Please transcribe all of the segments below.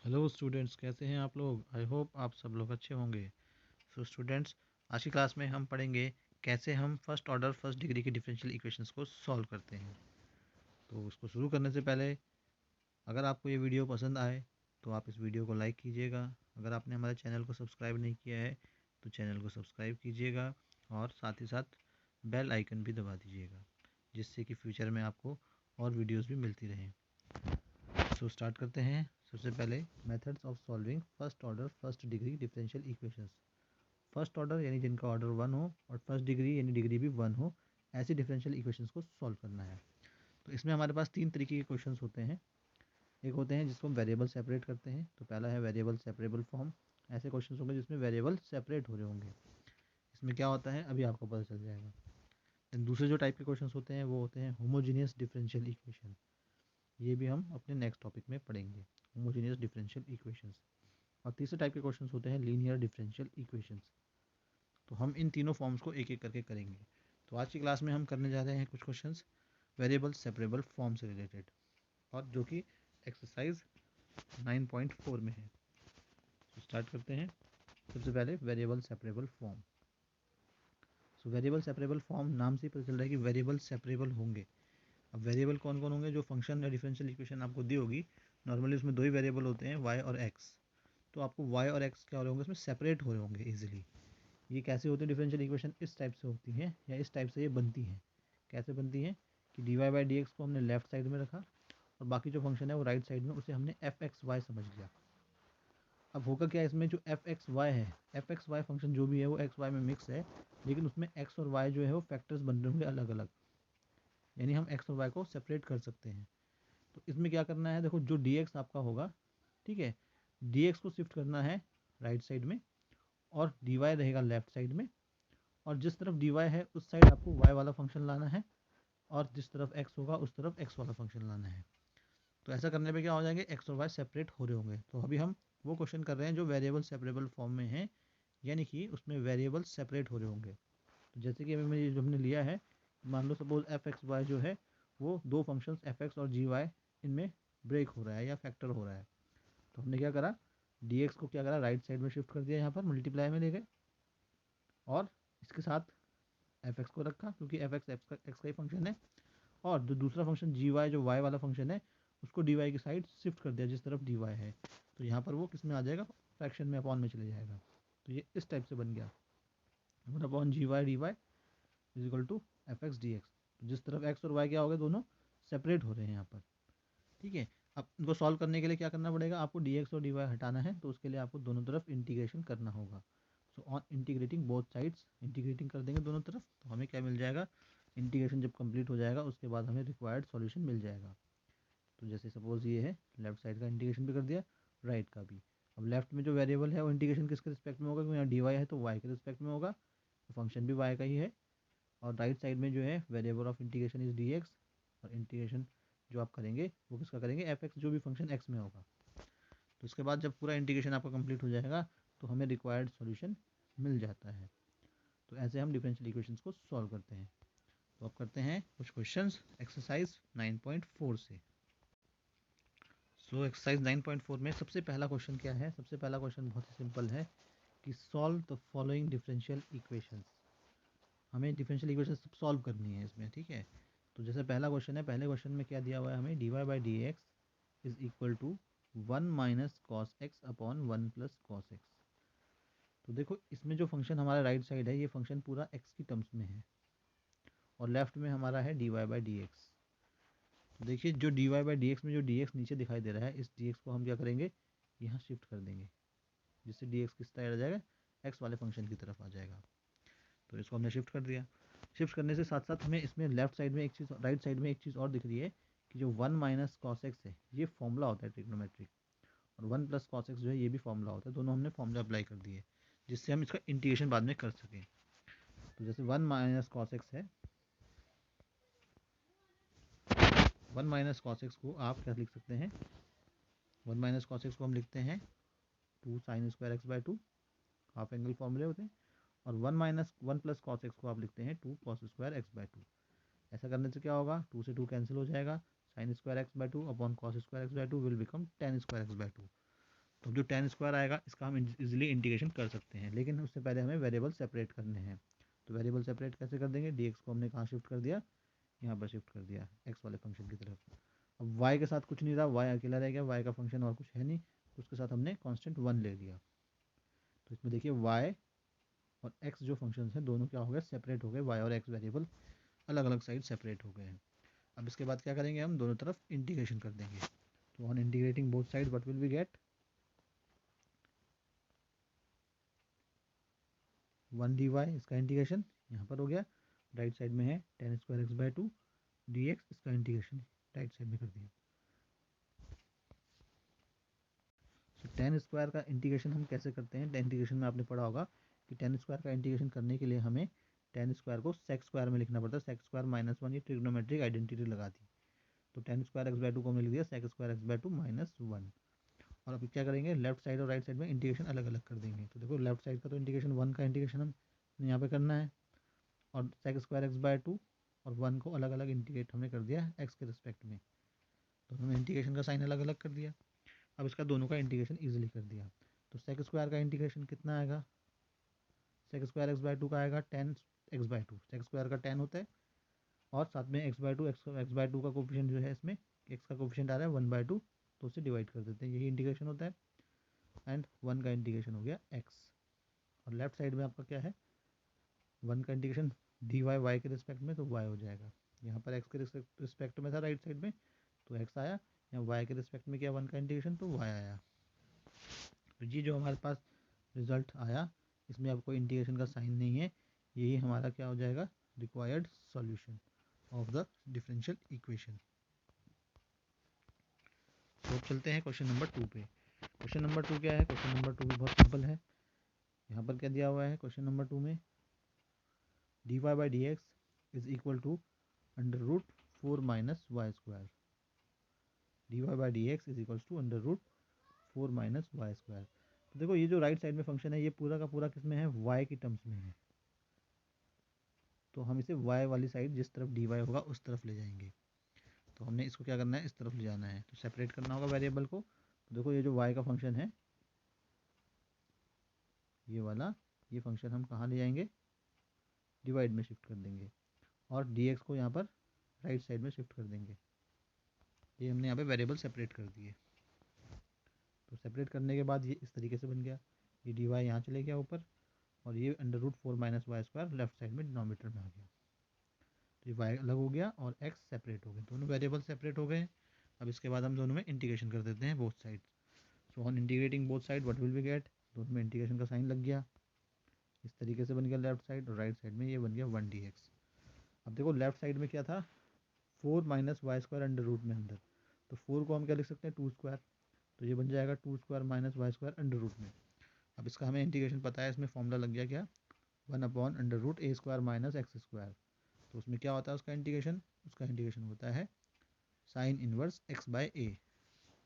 Hello students, कैसे हैं आप लोग। आई होप आप सब लोग अच्छे होंगे। सो स्टूडेंट्स, आज की क्लास में हम पढ़ेंगे कैसे हम फर्स्ट ऑर्डर फर्स्ट डिग्री की डिफरेंशियल इक्वेशंस को सॉल्व करते हैं। तो उसको शुरू करने से पहले अगर आपको ये वीडियो पसंद आए तो आप इस वीडियो को लाइक कीजिएगा। अगर आपने हमारे चैनल को सब्सक्राइब नहीं किया है तो चैनल को सब्सक्राइब कीजिएगा और साथ ही साथ बेल आइकन भी दबा दीजिएगा, जिससे कि फ्यूचर में आपको और वीडियोज़ भी मिलती रहें। सो स्टार्ट करते हैं। सबसे पहले methods of solving first order first degree differential equations. First order यानी जिनका ऑर्डर 1 हो और फर्स्ट डिग्री यानी डिग्री भी 1 हो, ऐसी डिफरेंशियल इक्वेशंस को सॉल्व करना है। तो इसमें हमारे पास तीन तरीके के क्वेश्चंस होते हैं। एक होते हैं जिसको हम वेरिएबल सेपरेट करते हैं, तो पहला है वेरिएबल सेपरेबल फॉर्म। ऐसे क्वेश्चंस होंगे जिसमें वेरिएबल सेपरेट हो रहे होंगे। इसमें क्या होता है अभी आपको पता चल जाएगा। देन दूसरे जो टाइप के क्वेश्चंस होते हैं वो होते हैं होमोजीनियस डिफरेंशियल इक्वेशन। ये भी हम अपने नेक्स्ट टॉपिक में पढ़ेंगे, होमोजेनियस डिफरेंशियल इक्वेशंस। और तीसरे टाइप के क्वेश्चंस होते हैं लीनियर डिफरेंशियल इक्वेशंस। तो हम इन तीनों फॉर्म्स को एक एक करके करेंगे। तो आज की क्लास में हम करने जा रहे हैं कुछ क्वेश्चंस वेरिएबल सेपरेबल फॉर्म से रिलेटेड, और जो कि एक्सरसाइज 9.4 में है। तो स्टार्ट करते हैं। सबसे पहले variable separable form. So variable separable form नाम से ही पता चल रहा है कि वेरिएबल सेपरेबल होंगे। अब वेरिएबल कौन कौन होंगे, जो फंक्शन या डिफरेंशियल इक्वेशन आपको दी होगी, नॉर्मली उसमें दो ही वेरिएबल होते हैं, वाई और एक्स। तो आपको वाई और एक्स क्या हो रहे होंगे, उसमें सेपरेट हो रहे होंगे इजीली। ये कैसे होती है डिफरेंशियल इक्वेशन, इस टाइप से होती है या इस टाइप से ये बनती है। कैसे बनती है कि d y by d x को हमने लेफ्ट साइड में रखा और बाकी जो फंक्शन है वो राइट साइड में, उसे हमने एफ एक्स वाई समझ लिया। अब होगा क्या, इसमें जो एफ एक्स वाई है, एफ एक्स वाई फंक्शन जो भी है वो एक्स वाई में मिक्स है, लेकिन उसमें एक्स और वाई जो है वो फैक्टर्स बन रहे होंगे अलग अलग। यानी हम एक्स और वाई को सेपरेट कर सकते हैं। तो इसमें क्या करना है, देखो जो डी एक्स आपका होगा, ठीक है, डी एक्स को शिफ्ट करना है राइट साइड में और डी वाई रहेगा लेफ्ट साइड में। और जिस तरफ डी वाई है उस साइड आपको वाई वाला फंक्शन लाना है, और जिस तरफ एक्स होगा उस तरफ एक्स वाला फंक्शन लाना है। तो ऐसा करने पे क्या हो जाएंगे, एक्स और वाई सेपरेट हो रहे होंगे। तो अभी हम वो क्वेश्चन कर रहे हैं जो वेरिएबल सेपरेबल फॉर्म में है, यानी कि उसमें वेरिएबल सेपरेट हो रहे होंगे। तो जैसे कि अभी मैं जो हमने लिया है, मान लो सपोज एफ एक्स वाई जो है वो दो फंक्शंस एफ एक्स और जी वाई, इनमें ब्रेक हो रहा है या फैक्टर हो रहा है। तो हमने क्या करा, डी एक्स को क्या करा, राइट साइड में शिफ्ट कर दिया, यहाँ पर मल्टीप्लाई में ले गए, और इसके साथ एफ एक्स को रखा क्योंकि एफ एक्स एक्स का ही फंक्शन है। और जो दूसरा फंक्शन जी वाई जो वाई वाला फंक्शन है, उसको डी वाई की साइड शिफ्ट कर दिया जिस तरफ डी वाई है। तो यहाँ पर वो किस में आ जाएगा, फ्रैक्शन में, अपॉन में चले जाएगा। तो ये इस टाइप से बन गया, upon g y d y is equal to f x d x. तो जिस तरफ एक्स और वाई क्या हो गए, दोनों सेपरेट हो रहे हैं यहाँ पर। ठीक है, अब इनको सॉल्व करने के लिए क्या करना पड़ेगा, आपको डी एक्स और डी वाई हटाना है, तो उसके लिए आपको दोनों तरफ इंटीग्रेशन करना होगा। सो on integrating both sides, integrating कर देंगे दोनों तरफ, तो हमें क्या मिल जाएगा, इंटीग्रेशन जब कंप्लीट हो जाएगा उसके बाद हमें रिक्वायर्ड सॉल्यूशन मिल जाएगा। तो जैसे सपोज ये है, लेफ्ट साइड का इंटीग्रेशन भी कर दिया, राइट का भी। अब लेफ्ट में जो वेरिएबल है वो इंटीग्रेशन किसके रिस्पेक्ट में होगा, क्योंकि यहाँ डी वाई है तो वाई के रिस्पेक्ट में होगा, तो फंक्शन भी वाई का ही है। और राइट साइड में जो है variable of integration is D x, और इंटीग्रेशन जो आप करेंगे वो किसका करेंगे, एफ एक्स जो भी फंक्शन एक्स में होगा। तो उसके बाद जब पूरा इंटीग्रेशन आपका कंप्लीट हो जाएगा तो हमें रिक्वायर्ड सॉल्यूशन मिल जाता है। तो ऐसे हम डिफरेंशियल इक्वेशंस को सॉल्व करते हैं। तो अब करते हैं कुछ क्वेश्चंस एक्सरसाइज 9.4 से। सो एक्सरसाइज 9.4 में सबसे पहला क्वेश्चन क्या है, सबसे पहला क्वेश्चन बहुत ही सिंपल है कि solve the following differential equations. हमें डिफरेंशियल इक्वेशन सब सॉल्व करनी है इसमें, ठीक है। तो जैसे पहला क्वेश्चन है, पहले क्वेश्चन में क्या दिया हुआ है हमें, d y by d x is equal to 1 minus cos x upon 1 plus cos x. तो देखो इसमें जो फंक्शन हमारा राइट साइड है, ये फंक्शन पूरा एक्स की टर्म्स में है, और लेफ्ट में हमारा है d y by d x. तो देखिए जो d y by d x में जो डी एक्स नीचे दिखाई दे रहा है, इस डी एक्स को हम क्या करेंगे, यहाँ शिफ्ट कर देंगे, जिससे डी एक्स किस साइड आ जाएगा, एक्स वाले फंक्शन की तरफ आ जाएगा। तो इसको हमने शिफ्ट कर दिया। शिफ्ट करने से साथ साथ हमें इसमें लेफ्ट साइड में एक चीज़, राइट साइड में एक चीज़ और दिख रही है कि जो 1 माइनस कॉस एक्स है ये फॉर्मूला होता है ट्रिग्नोमेट्रिक, और 1 प्लस कॉस एक्स जो है ये भी फॉर्मूला होता है। दोनों हमने फॉर्मूला अप्लाई कर दिए जिससे हम इसका इंटीग्रेशन बाद में कर सकें। तो जैसे 1 माइनस कॉस एक्स है, 1 माइनस कॉस एक्स को आप क्या लिख सकते हैं, 1 माइनस कॉस एक्स को हम लिखते हैं 2 sine square x by 2, half angle फॉर्मूले होते हैं। और 1 प्लस कॉस एक्स को आप लिखते हैं 2 कॉस स्क्वायर एक्स बाई 2। ऐसा करने से क्या होगा, 2 से 2 कैंसिल हो जाएगा, sine square x by 2 upon cos square x by 2 will become ten square x by 2। तो जो टेन स्क्वायर आएगा इसका हम इजीली इंटीग्रेशन कर सकते हैं, लेकिन उससे पहले हमें वेरिएबल सेपरेट करने हैं। तो वेरिएबल सेपरेट कैसे कर देंगे, डी को हमने कहाँ शिफ्ट कर दिया, यहाँ पर शिफ्ट कर दिया एक्स वाले फंक्शन की तरफ। अब वाई के साथ कुछ नहीं रहा, वाई अकेला रह गया, वाई का फंक्शन और कुछ है नहीं, तो उसके साथ हमने कांस्टेंट 1 ले लिया। तो इसमें देखिए वाई और एक्स जो फंक्शंस हैं दोनों क्या हो गए, सेपरेट हो गए, वाई और एक्स वेरिएबल अलग अलग साइड सेपरेट हो गए हैं। अब इसके बाद क्या करेंगे, हम दोनों तरफ इंटीग्रेशन कर देंगे। तो on integrating both side what will we get, 1 dy, इसका इंटीग्रेशन यहाँ पर हो गया, राइट साइड में है tan square x by two d x, इसका इंटीग्रेशन राइट साइड में कर दिया। तो टेन स्क्वायर का इंटीग्रेशन हम कैसे करते हैं, इंटीग्रेशन में आपने पढ़ा होगा कि टेन स्क्वायर का इंटीग्रेशन करने के लिए हमें टेन स्क्वायर को सेक स्क्वायर में लिखना पड़ता है, सेक स्क्वायर माइनस 1, ये ट्रिग्नोमेट्रिक आइडेंटिटी लगा दी। तो tan square x by two को हमने लिख दिया sec square x by two minus 1। और अभी क्या करेंगे, लेफ्ट साइड और राइट साइड में इंटीग्रेशन अलग अलग कर देंगे। तो देखो लेफ्ट साइड का तो इंटीग्रेशन 1 का इंटीग्रेशन हम यहाँ पे करना है, और sec square x by two और 1 को अलग अलग इंटीग्रेट हमने कर दिया एक्स के रिस्पेक्ट में, तो हमने इंटीग्रेशन का साइन अलग अलग कर दिया। अब इसका दोनों का इंटीग्रेशन ईजिली कर दिया। तो सेक स्क्वायर का इंटीग्रेशन कितना आएगा, sec square x by two का आएगा tan x by two, sec square का 10 होता है, और साथ में x by two, x by two का कोफिशिएंट जो है इसमें एक्स का कोफिशिएंट आ रहा है 1/2, तो उससे डिवाइड कर देते हैं, यही इंटीग्रेशन होता है। एंड 1 का इंटीग्रेशन हो गया एक्स, और लेफ्ट साइड में आपका क्या है, 1 का इंटीग्रेशन डी वाई वाई के रिस्पेक्ट में, तो वाई हो जाएगा। यहाँ पर एक्स के रिस्पेक्ट में था राइट साइड में, तो एक्स आया, यहाँ वाई के रिस्पेक्ट में किया 1 का इंटीग्रेशन, तो वाई आया। तो ये जो हमारे पास रिजल्ट आया, इसमें अब कोई इंटीग्रेशन का साइन नहीं है, यही हमारा क्या हो जाएगा, required solution of the differential equation. तो चलते हैं क्वेश्चन नंबर 2 पे। क्वेश्चन नंबर 2 क्या है, क्वेश्चन नंबर 2 भी बहुत सिंपल है। यहाँ पर क्या दिया हुआ है क्वेश्चन नंबर 2 में, d y by d x is equal to under root 4 minus y square, d y by d x is equal to under root 4 minus y square. तो देखो ये जो राइट साइड में फंक्शन है ये पूरा का पूरा किस में है, वाई की टर्म्स में है, तो हम इसे वाई वाली साइड जिस तरफ डी वाई होगा उस तरफ ले जाएंगे। तो हमने इसको क्या करना है, इस तरफ ले जाना है, तो सेपरेट करना होगा वेरिएबल को। तो देखो ये जो वाई का फंक्शन है ये वाला, ये फंक्शन हम कहाँ ले जाएंगे, डिवाइड में शिफ्ट कर देंगे, और डी एक्स को यहाँ पर राइट साइड में शिफ्ट कर देंगे। ये हमने यहाँ पे वेरिएबल सेपरेट कर दिए। तो सेपरेट करने के बाद ये इस तरीके से बन गया, ये डी वाई यहाँ चले गया ऊपर, और ये under root 4 minus y square left side में डिनोमीटर में आ गया। तो ये वाई अलग हो गया और एक्स सेपरेट हो गए, दोनों वेरिएबल सेपरेट हो गए। अब इसके बाद हम दोनों में इंटीग्रेशन कर देते हैं both side. So on integrating both side what will we get, दोनों में इंटीग्रेशन का साइन लग गया, इस तरीके से बन गया लेफ्ट साइड, और राइट साइड में ये बन गया 1 डी एक्स। अब देखो लेफ्ट साइड में क्या था, 4 minus y square under root में अंदर, तो 4 को हम क्या लिख सकते हैं 2 स्क्वायर, तो ये बन जाएगा 2 square minus y square under root में। अब इसका हमें इंटीग्रेशन पता है, इसमें फॉर्मूला लग गया क्या, 1/√a² माइनस एक्स स्क्वायर। तो उसमें क्या होता है उसका इंटीग्रेशन, उसका इंटीग्रेशन होता है साइन इनवर्स एक्स बाय ए,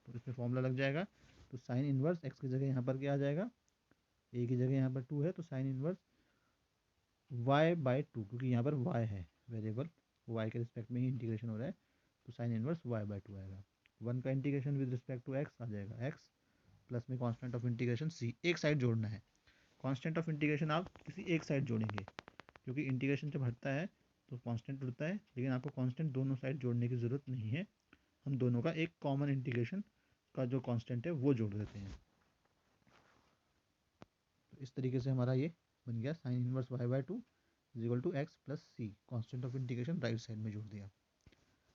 तो इसमें फॉर्मूला लग जाएगा। तो साइन इनवर्स एक्स की जगह यहाँ पर क्या आ जाएगा, ए की जगह यहाँ पर 2 है, तो साइन इनवर्स वाई बाय 2, क्योंकि यहाँ पर वाई है वेरिएबल, वाई के रिस्पेक्ट में ही इंटीग्रेशन हो रहा है, तो साइन इनवर्स वाई बाय 2 आएगा। 1 का integration with respect to x आ जाएगा एक्स, प्लस में कांस्टेंट ऑफ इंटीग्रेशन सी, एक साइड जोड़ना है। कांस्टेंट ऑफ इंटीग्रेशन आप किसी एक साइड जोड़ेंगे, क्योंकि इंटीग्रेशन जब हटता है तो कांस्टेंट उड़ता है, लेकिन आपको कांस्टेंट दोनों साइड जोड़ने की ज़रूरत नहीं है, हम दोनों का एक कॉमन इंटीग्रेशन का जो कांस्टेंट है वो जोड़ देते हैं। तो इस तरीके से हमारा ये बन गया sine inverse y by two is equal to x plus c, constant of integration right side में जोड़ दिया।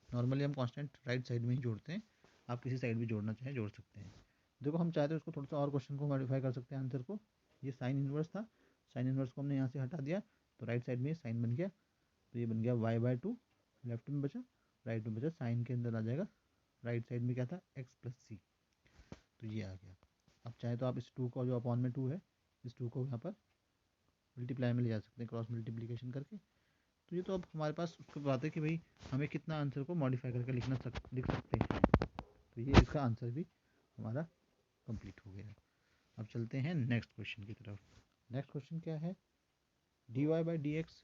नॉर्मली हम कांस्टेंट राइट साइड में ही जोड़ते हैं, आप किसी साइड भी जोड़ना चाहें जोड़ सकते हैं। देखो हम चाहते हैं उसको थोड़ा सा और क्वेश्चन को मॉडिफाई कर सकते हैं आंसर को, ये साइन इनवर्स था, साइन इनवर्स को हमने यहाँ से हटा दिया, तो राइट साइड में साइन बन गया, तो ये बन गया वाई बाय टू, लेफ्ट में बचा, राइट में बचा, साइन के अंदर आ जाएगा, राइट साइड में क्या था एक्स प्लस सी, तो ये आ गया। अब चाहे तो आप इस 2 को जो अपॉन में 2 है, इस 2 को यहाँ पर मल्टीप्लाई में ले जा सकते हैं क्रॉस मल्टीप्लीकेशन करके। तो ये तो अब हमारे पास उसको बात है कि भाई हमें कितना आंसर को मॉडिफाई करके लिख सकते हैं, तो ये इसका आंसर भी हमारा कंप्लीट हो गया। अब चलते हैं नेक्स्ट क्वेश्चन की तरफ। नेक्स्ट क्वेश्चन क्या है, d y by d x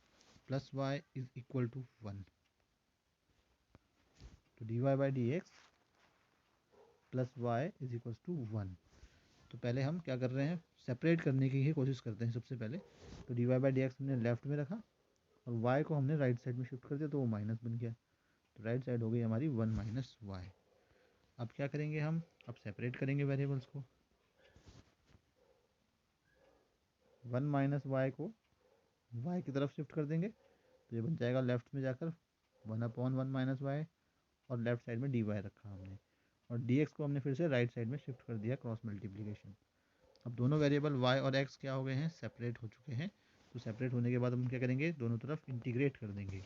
plus y is equal to 1, तो d y by d x plus y is equal to 1। तो पहले हम क्या कर रहे हैं, सेपरेट करने की ही कोशिश करते हैं सबसे पहले। तो d y by d x हमने लेफ्ट में रखा और वाई को हमने राइट साइड में शिफ्ट कर दिया, तो वो माइनस बन गया। तो राइट साइड हो गई हमारी 1 माइनस वाई। अब क्या करेंगे हम, अब सेपरेट करेंगे वेरिएबल्स को। 1 माइनस वाई को वाई की तरफ शिफ्ट कर देंगे, तो ये बन जाएगा लेफ्ट में जाकर 1/1 माइनस वाई, और लेफ्ट साइड में डी वाई रखा हमने, और डी एक्स को हमने फिर से राइट साइड में शिफ्ट कर दिया क्रॉस मल्टीप्लीकेशन। अब दोनों वेरिएबल y और x क्या हो गए हैं, सेपरेट हो चुके हैं। तो सेपरेट होने के बाद हम क्या करेंगे, दोनों तरफ इंटीग्रेट कर देंगे।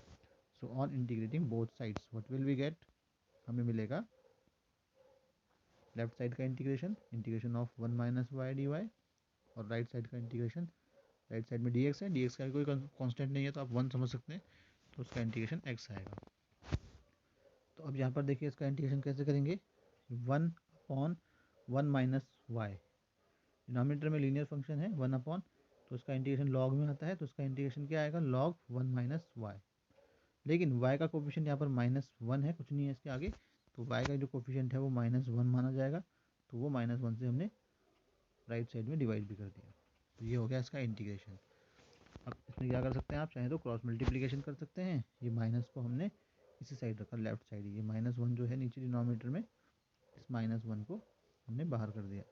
So on integrating both sides what will we get, हमें मिलेगा लेफ्ट साइड का integration of 1 minus y d y, और राइट साइड का इंटीग्रेशन, राइट साइड में डी एक्स है, डी एक्स का कोई कॉन्स्टेंट नहीं है तो आप 1 समझ सकते हैं, तो उसका इंटीग्रेशन x आएगा। तो अब यहाँ पर देखिए इसका इंटीग्रेशन कैसे करेंगे, 1/1 माइनस वाई, डिनोमिनेटर में लीनियर फंक्शन है 1/, तो उसका इंटीग्रेशन लॉग में आता है, तो उसका इंटीग्रेशन क्या आएगा, लॉग 1 माइनस वाई। लेकिन y का कोफिशिएंट यहाँ पर -1 है, कुछ नहीं है इसके आगे, तो y का जो कोफिशिएंट है वो -1 माना जाएगा, तो वो -1 से हमने राइट साइड में डिवाइड भी कर दिया। तो ये हो गया इसका इंटीग्रेशन। अब इसमें क्या कर सकते हैं आप, चाहे तो क्रॉस मल्टीप्लीकेशन कर सकते हैं, ये माइनस को हमने इसी साइड रखा, लेफ्ट साइड, ये -1 जो है नीचे डिनोमिनेटर में, इस -1 को हमने बाहर कर दिया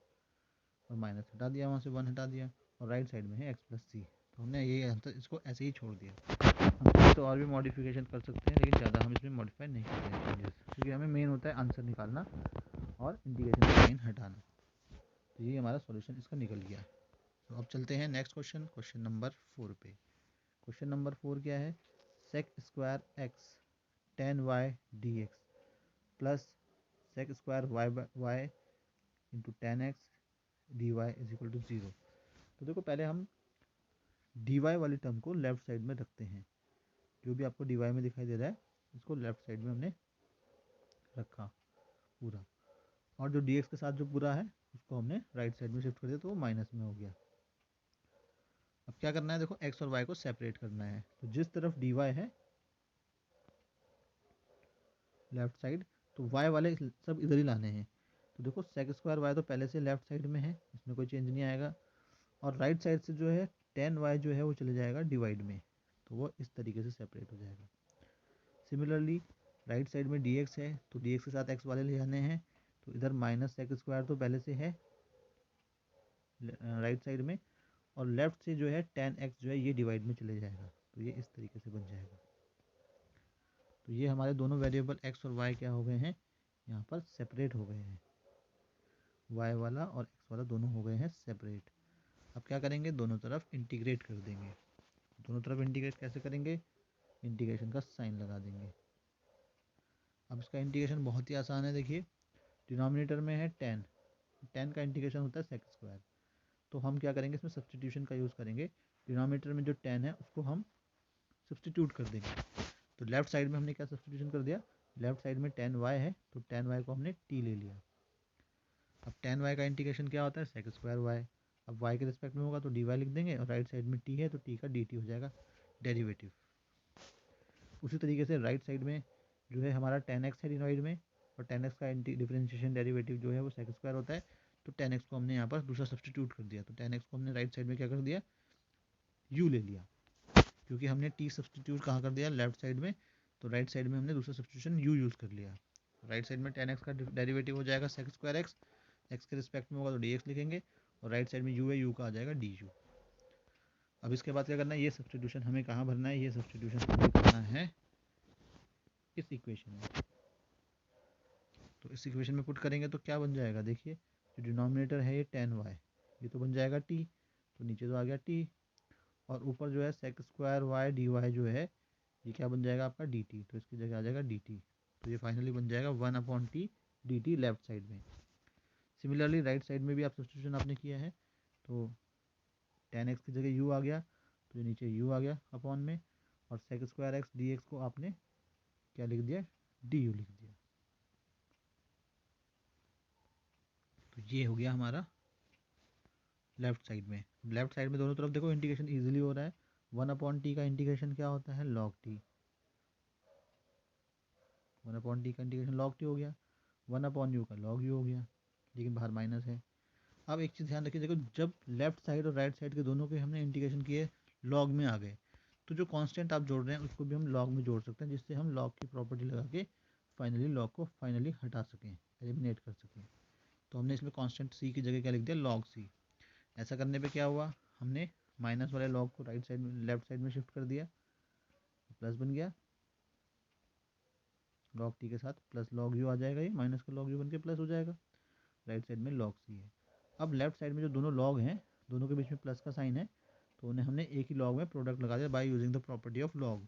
और माइनस हटा दिया, वहाँ से 1 हटा दिया, और राइट साइड में है x प्लस सी, तो हमने ये आंसर इसको ऐसे ही छोड़ दिया। हम तो और भी मॉडिफिकेशन कर सकते हैं, लेकिन ज़्यादा हम इसमें मॉडिफाई नहीं कर रहे हैं चेंजेस, क्योंकि हमें मेन होता है आंसर निकालना और इंटीग्रेशन का साइन हटाना। तो ये हमारा सॉल्यूशन इसका निकल गया। तो अब चलते हैं नेक्स्ट क्वेश्चन, क्वेश्चन नंबर 4 पे। क्वेश्चन नंबर 4 क्या है, sec square x tan y d x plus sec square y into tan x d y is equal to 0। तो देखो पहले हम डी वाई वाली टर्म को लेफ्ट साइड में रखते हैं, जो भी आपको डी वाई में दिखाई दे रहा है इसको लेफ्ट साइड में हमने रखा पूरा, और जो डी एक्स के साथ जो पूरा है उसको हमने राइट साइड में शिफ्ट कर दिया, तो वो माइनस में हो गया। अब क्या करना है, देखो एक्स और वाई को सेपरेट करना है, तो जिस तरफ डी वाई है लेफ्ट साइड, तो वाई वाले सब इधर ही लाने हैं। तो देखो सेक स्क्वायर वाई तो पहले से लेफ्ट साइड में है, इसमें कोई चेंज नहीं आएगा, और राइट साइड से जो है टेन वाई जो है वो चले जाएगा डिवाइड में, तो वो इस तरीके से सेपरेट हो जाएगा। सिमिलरली राइट साइड में डी एक्स है, तो डी एक्स के साथ एक्स वाले ले जाने हैं, तो इधर माइनस सेक स्क्वायर तो पहले से है राइट साइड में, और लेफ्ट से जो है टेन एक्स जो है ये डिवाइड में चले जाएगा, तो ये इस तरीके से बन जाएगा। तो ये हमारे दोनों वेरिएबल एक्स और वाई क्या हो गए हैं, यहाँ पर सेपरेट हो गए हैं, वाई वाला और एक्स वाला दोनों हो गए हैं सेपरेट। अब क्या करेंगे, दोनों तरफ इंटीग्रेट कर देंगे। दोनों तरफ इंटीग्रेट कैसे करेंगे, इंटीग्रेशन का साइन लगा देंगे। अब इसका इंटीग्रेशन बहुत ही आसान है, देखिए डिनोमिनेटर में है 10, 10 का इंटीग्रेशन होता है सेक स्क्वायर, तो हम क्या करेंगे इसमें सब्सटीट्यूशन का यूज़ करेंगे। डिनोमिनेटर में जो 10 है उसको हम सब्सटीट्यूट कर देंगे, तो लेफ्ट साइड में हमने क्या सब्सटीट्यूशन कर दिया, लेफ्ट साइड में 10y है तो 10y को हमने t ले लिया। अब 10y का इंटीग्रेशन क्या होता है, सेक स्क्वायर y, अब y के रिस्पेक्ट में होगा तो dy लिख देंगे, और राइट साइड में t है तो t का dt हो जाएगा डेरिवेटिव। उसी तरीके से राइट साइड में जो है हमारा 10x है डिवाइड में, और 10x का डिफरेंशिएशन डेरिवेटिव जो है वो सेक स्क्वायर होता है, तो 10x को हमने यहाँ पर दूसरा सब्सटीट्यूट कर दिया, तो 10x को हमने राइट साइड में क्या कर दिया, u ले लिया, क्योंकि हमने t सब्सटीट्यूट कहाँ कर दिया, लेफ्ट साइड में, तो राइट साइड में हमने दूसरा सब्सटीट्यूशन u यूज़ कर लिया। राइट साइड में 10x का डेरिवेटिव हो जाएगा सेक स्क्वायर एक्स, एक्स के रिस्पेक्ट में होगा तो dx लिखेंगे, और राइट साइड में u है, u का आ जाएगा du। अब इसके बाद क्या करना है, ये सब्सटीट्यूशन हमें कहाँ भरना है, ये सब्सटीट्यूशन हमें करना है इस इक्वेशन में। तो इस इक्वेशन में पुट करेंगे तो क्या बन जाएगा, देखिए जो डिनोमिनेटर है ये 10y, ये तो बन जाएगा t, तो नीचे तो आ गया t, और ऊपर जो है sec square y d y जो है ये क्या बन जाएगा आपका dt, तो इसकी जगह आ जाएगा dt, तो ये फाइनली बन जाएगा 1/t dt लेफ्ट साइड में। सिमिलरली राइट साइड में भी आप सब्सटीट्यूशन आपने किया है, तो 10x की जगह u आ गया, तो ये नीचे u आ गया अपॉन में, और sec square x d x को आपने क्या लिख दिया, du लिख दिया। तो ये हो गया हमारा लेफ्ट साइड में। लेफ्ट साइड में दोनों तरफ देखो इंटीग्रेशन इजीली हो रहा है, 1/t का इंटीग्रेशन क्या होता है, log t, 1/t का इंटीग्रेशन log t हो गया, 1/u का log u हो गया, लेकिन बाहर माइनस है। अब एक चीज़ ध्यान रखिए, देखो जब लेफ्ट साइड और राइट साइड के दोनों के हमने इंटीग्रेशन किए, लॉग में आ गए, तो जो कांस्टेंट आप जोड़ रहे हैं उसको भी हम लॉग में जोड़ सकते हैं, जिससे हम लॉग की प्रॉपर्टी लगा के फाइनली लॉग को फाइनली हटा सकें, एलिमिनेट कर सकें। तो हमने इसमें कांस्टेंट सी की जगह क्या लिख दिया, लॉग सी। ऐसा करने पे क्या हुआ, हमने माइनस वाले लॉग को राइट साइड में, लेफ्ट साइड में शिफ्ट कर दिया, प्लस बन गया, लॉग टी के साथ प्लस लॉग यू आ जाएगा, ये माइनस का लॉग यू बन के प्लस हो जाएगा, राइट साइड में लॉग सी है। अब लेफ्ट साइड में जो दोनों लॉग हैं, दोनों के बीच में प्लस का साइन है, तो उन्हें हमने एक ही लॉग में प्रोडक्ट लगा दिया by using the property of log.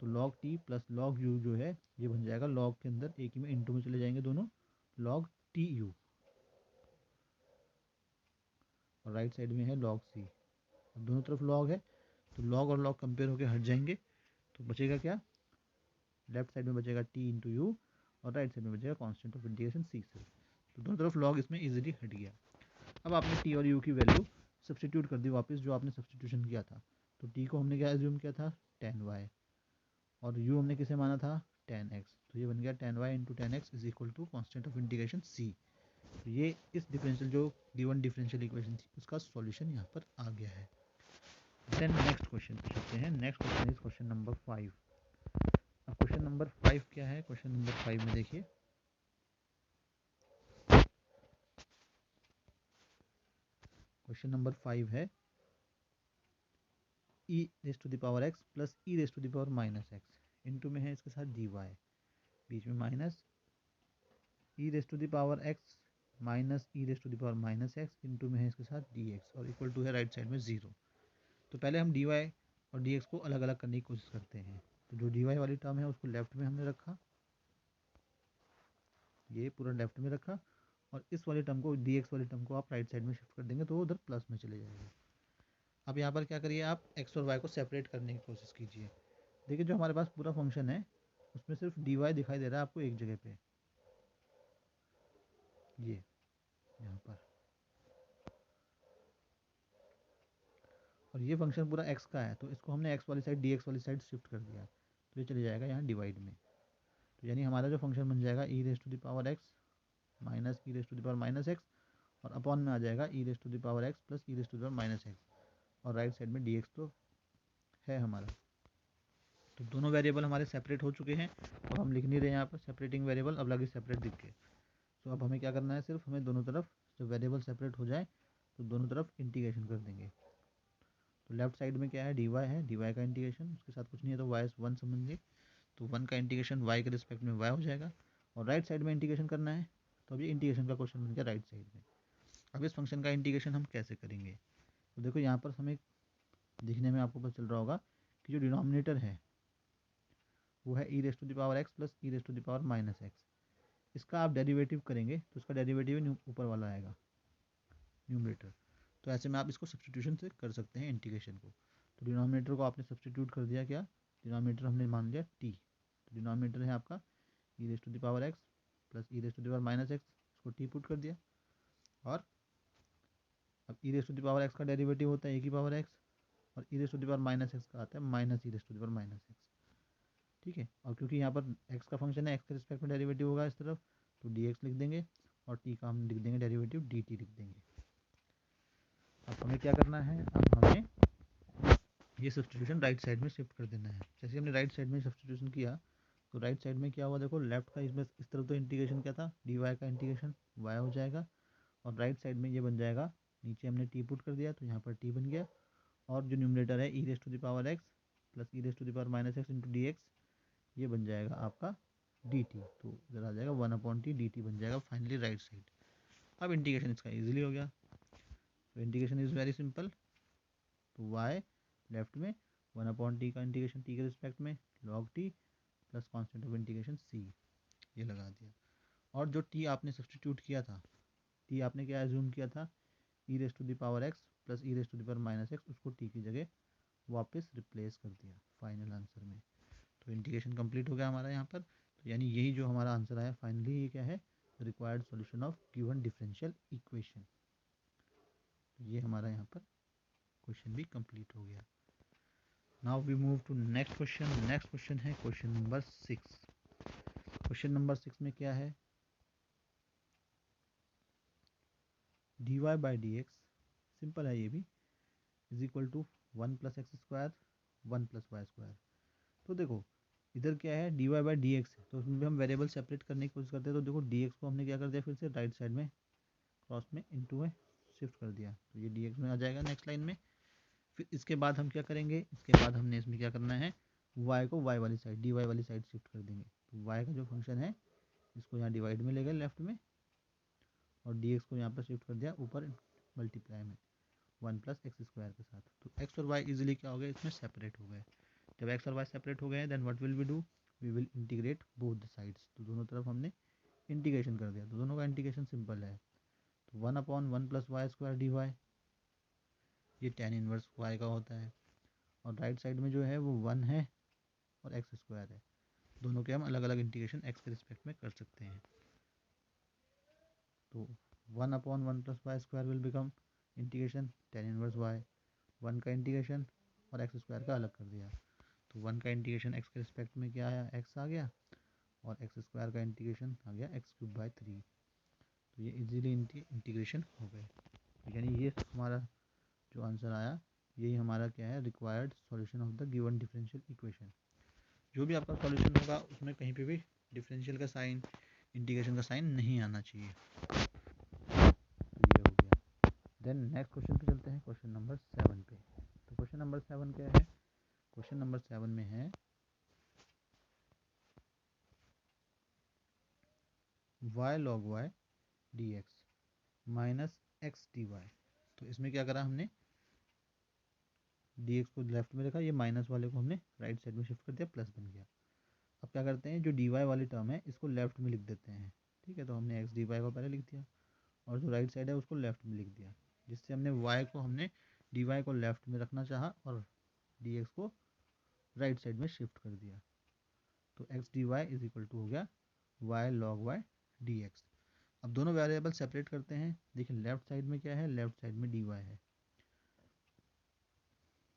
तो log t plus log u जो है ये बन जाएगा, लॉग के अंदर एक ही में इंटू में चले जाएंगे दोनों, लॉग टी यू, और राइट साइड में है लॉग सी। अब दोनों तरफ लॉग है, तो लॉग और लॉग कंपेयर होकर हट जाएंगे, तो बचेगा क्या, लेफ्ट साइड में बचेगा टी इंटू यू, और राइट साइड में बचेगा कॉन्स्टेंट ऑफ इंटीग्रेशन सी से। तो दोनों तरफ लॉग इसमें इजीली हट गया। अब आपने टी और यू की वैल्यू सब्सटीट्यूट कर दी वापस, जो आपने सब्सटीट्यूशन किया था। तो टी को हमने क्या एज्यूम किया था, टेन वाई, और यू हमने किसे माना था, टेन एक्स। तो ये बन गया tan y into tan x is equal to constant of integration c. तो ये इस डिफरेंशियल जो गिवन डिफरेंशियल इक्वेशन थी उसका सॉल्यूशन यहाँ पर आ गया है। देन नेक्स्ट क्वेश्चन पे चलते हैं। Next question is question number 5। अब क्वेश्चन नंबर 5 क्या है, क्वेश्चन नंबर 5 में देखिए, क्वेश्चन नंबर 5 है e raise to the power x plus e raise to the power minus x, into में है इसके साथ dy, बीच में minus e raise to the power x minus e raise to the power minus x, into में है इसके साथ dx, और इक्वल टू है राइट साइड में 0। तो पहले हम dy और dx को अलग अलग करने की कोशिश करते हैं। तो जो dy वाली टर्म है उसको लेफ्ट में हमने रखा, ये पूरा लेफ्ट में रखा, और इस वाली टर्म को, dx वाली टर्म को आप राइट साइड में शिफ्ट कर देंगे तो वो उधर प्लस में चले जाएगा। अब यहाँ पर क्या करिए, आप x और y को सेपरेट करने की कोशिश कीजिए। देखिए जो हमारे पास पूरा फंक्शन है उसमें सिर्फ dy दिखाई दे रहा है आपको एक जगह पे, ये यहाँ पर, और ये फंक्शन पूरा x का है, तो इसको हमने x वाली साइड dx वाली साइड शिफ्ट कर दिया, तो ये चले जाएगा यहाँ डिवाइड में। तो यानी हमारा जो फंक्शन बन जाएगा e raise to the power x minus e raise to the power minus x, और अपॉन में आ जाएगा e raise to the power x plus e raise to the power minus x, और राइट साइड में dx तो है हमारा। तो दोनों वेरिएबल हमारे सेपरेट हो चुके हैं, और हम लिख नहीं रहे हैं यहाँ पर सेपरेटिंग वेरिएबल, अब लगे सेपरेट दिख के। तो अब हमें क्या करना है, सिर्फ हमें दोनों तरफ जब वेरिएबल सेपरेट हो जाए तो दोनों तरफ इंटीग्रेशन कर देंगे। तो लेफ्ट साइड में क्या है, डी वाई है, डी वाई का इंटीग्रेशन, उसके साथ कुछ नहीं है तो वाई वन समझिए, तो वन का इंटीग्रेशन वाई के रिस्पेक्ट में वाई हो जाएगा, और राइट साइड में इंटीग्रेशन करना है, तो अब ये इंटीग्रेशन का क्वेश्चन बन गया राइट साइड में। अब इस फंक्शन का इंटीग्रेशन हम कैसे करेंगे, तो देखो यहाँ पर हमें दिखने में आपको पता चल रहा होगा कि जो डिनोमिनेटर है वो है e raise to the power x plus e raise to the power minus x. इसका आप डेरिवेटिव करेंगे तो इसका डेरिवेटिव ऊपर वाला आएगा, न्यूमरेटर। तो ऐसे में आप इसको सब्सटीट्यूशन से कर सकते हैं इंटीग्रेशन को। तो डिनोमिनेटर को आपने सब्सटीट्यूट कर दिया, क्या, डिनोमिनेटर हमने मान लिया टी, तो डिनोमिनेटर है आपका e raise to the power x plus e raise to the power minus x, इसको टी पुट कर दिया, और अब e raise to the power x का डेरिवेटिव होता है ए की पावर एक्स, और e raise to the power minus x का आता है minus e raise to the power minus x. ठीक है, और क्योंकि यहाँ पर एक्स का फंक्शन है, एक्स के रिस्पेक्ट में डेरिवेटिव होगा इस तरफ, तो डी एक्स लिख देंगे, और टी का हम लिख देंगे डेरिवेटिव डी टी लिख देंगे। अब हमें क्या करना है, अब हमें ये सब्सटीट्यूशन राइट साइड में शिफ्ट कर देना है। जैसे हमने राइट साइड में सब्सटीट्यूशन किया, तो राइट साइड में क्या हुआ, देखो लेफ्ट का इसमें इस तरफ तो इंटीग्रेशन क्या था, डी वाई का इंटीग्रेशन वाई हो जाएगा, और राइट साइड में ये बन जाएगा, नीचे हमने टी पुट कर दिया तो यहाँ पर टी बन गया, और जो न्यूमरेटर है e raise to the power x plus e raise to the power minus x into d x, ये बन जाएगा आपका डी टी, तो इधर आ जाएगा one upon t d t बन जाएगा फाइनली राइट साइड। अब इंटीग्रेशन इसका ईजिली हो गया, तो इंटीग्रेशन इज़ वेरी सिंपल। तो वाई लेफ्ट में वन अपॉन टी का इंटीग्रेशन टी के रिस्पेक्ट में log t plus constant of integration c, ये लगा दिया। और जो टी आपने सब्सटीट्यूट किया था, टी आपने क्या एज्यूम किया था, e raise to the power x plus e raise to the power minus x, उसको टी की जगह वापस रिप्लेस कर दिया फाइनल आंसर में। तो इंटीग्रेशन कंप्लीट हो गया हमारा यहाँ पर। तो यानी यही जो हमारा आंसर आया फाइनली, ये क्या है, required solution of given differential equation. ये हमारा यहाँ पर क्वेश्चन भी कंप्लीट हो गया। Now we move to next question. Next question है क्वेश्चन नंबर 6। क्वेश्चन नंबर 6 में क्या है, d y by d x, simple है ये भी, is equal to 1 + x² 1 + y²। तो देखो इधर क्या है, d y by d x है, तो उसमें भी हम वेरिएबल सेपरेट करने की कोशिश करते हैं। तो देखो डी एक्स को हमने क्या कर दिया, फिर से राइट साइड में क्रॉस में इनटू में शिफ्ट कर दिया, तो ये डी एक्स में आ जाएगा नेक्स्ट लाइन में। फिर इसके बाद हम क्या करेंगे, इसके बाद हमने इसमें क्या करना है, y को y वाली साइड, dy वाली साइड शिफ्ट कर देंगे। तो y का जो फंक्शन है इसको यहाँ डिवाइड में ले गए लेफ्ट में, और dx को यहाँ पर शिफ्ट कर दिया ऊपर मल्टीप्लाई में 1 + x² के साथ। तो x और y इजीली क्या हो गए, इसमें सेपरेट हो गए। जब x और y सेपरेट हो गए then what will we do, we will integrate both the sides. तो दोनों तरफ हमने इंटीग्रेशन कर दिया, तो दोनों का इंटीग्रेशन सिंपल है। तो 1/1 + y² dy, ये tan इनवर्स y का होता है, और राइट साइड में जो है वो 1 है और x² है। दोनों के हम अलग अलग इंटीग्रेशन x के रिस्पेक्ट में कर सकते हैं। तो 1/1 + y² will become integration tan inverse y, 1 का इंटीग्रेशन और x² का अलग कर दिया। तो 1 का इंटीग्रेशन x के रिस्पेक्ट में क्या आया, x आ गया, और x² का इंटीग्रेशन आ गया x³/3। तो ये इजीली इंटीग्रेशन हो गए। यानी ये हमारा जो आंसर आया, यही हमारा क्या है, required solution of the given differential equation. जो भी आपका सॉल्यूशन होगा उसमें कहीं पे भी डिफरेंशियल का साइन, इंटीग्रेशन का साइन नहीं आना चाहिए। तो ये हो गया। देन नेक्स्ट क्वेश्चन पे चलते हैं, क्वेश्चन नंबर 7 पे। तो क्वेश्चन नंबर 7 क्या है, क्वेश्चन नंबर 7 में है y log y dx minus x dy। तो इसमें क्या करा हमने, dx को लेफ्ट में रखा, ये माइनस वाले को हमने राइट साइड में शिफ्ट कर दिया, प्लस बन गया। अब क्या करते हैं, जो dy वाली टर्म है इसको लेफ्ट में लिख देते हैं। ठीक है, तो हमने x dy को पहले लिख दिया, और जो राइट साइड है उसको लेफ्ट में लिख दिया, जिससे हमने y को हमने dy को लेफ्ट में रखना चाहा और dx को राइट साइड में शिफ्ट कर दिया। तो x dy is equal to हो गया y log y dx। अब दोनों वेरिएबल सेपरेट करते हैं। देखिए लेफ्ट साइड में क्या है, लेफ्ट साइड में dy है,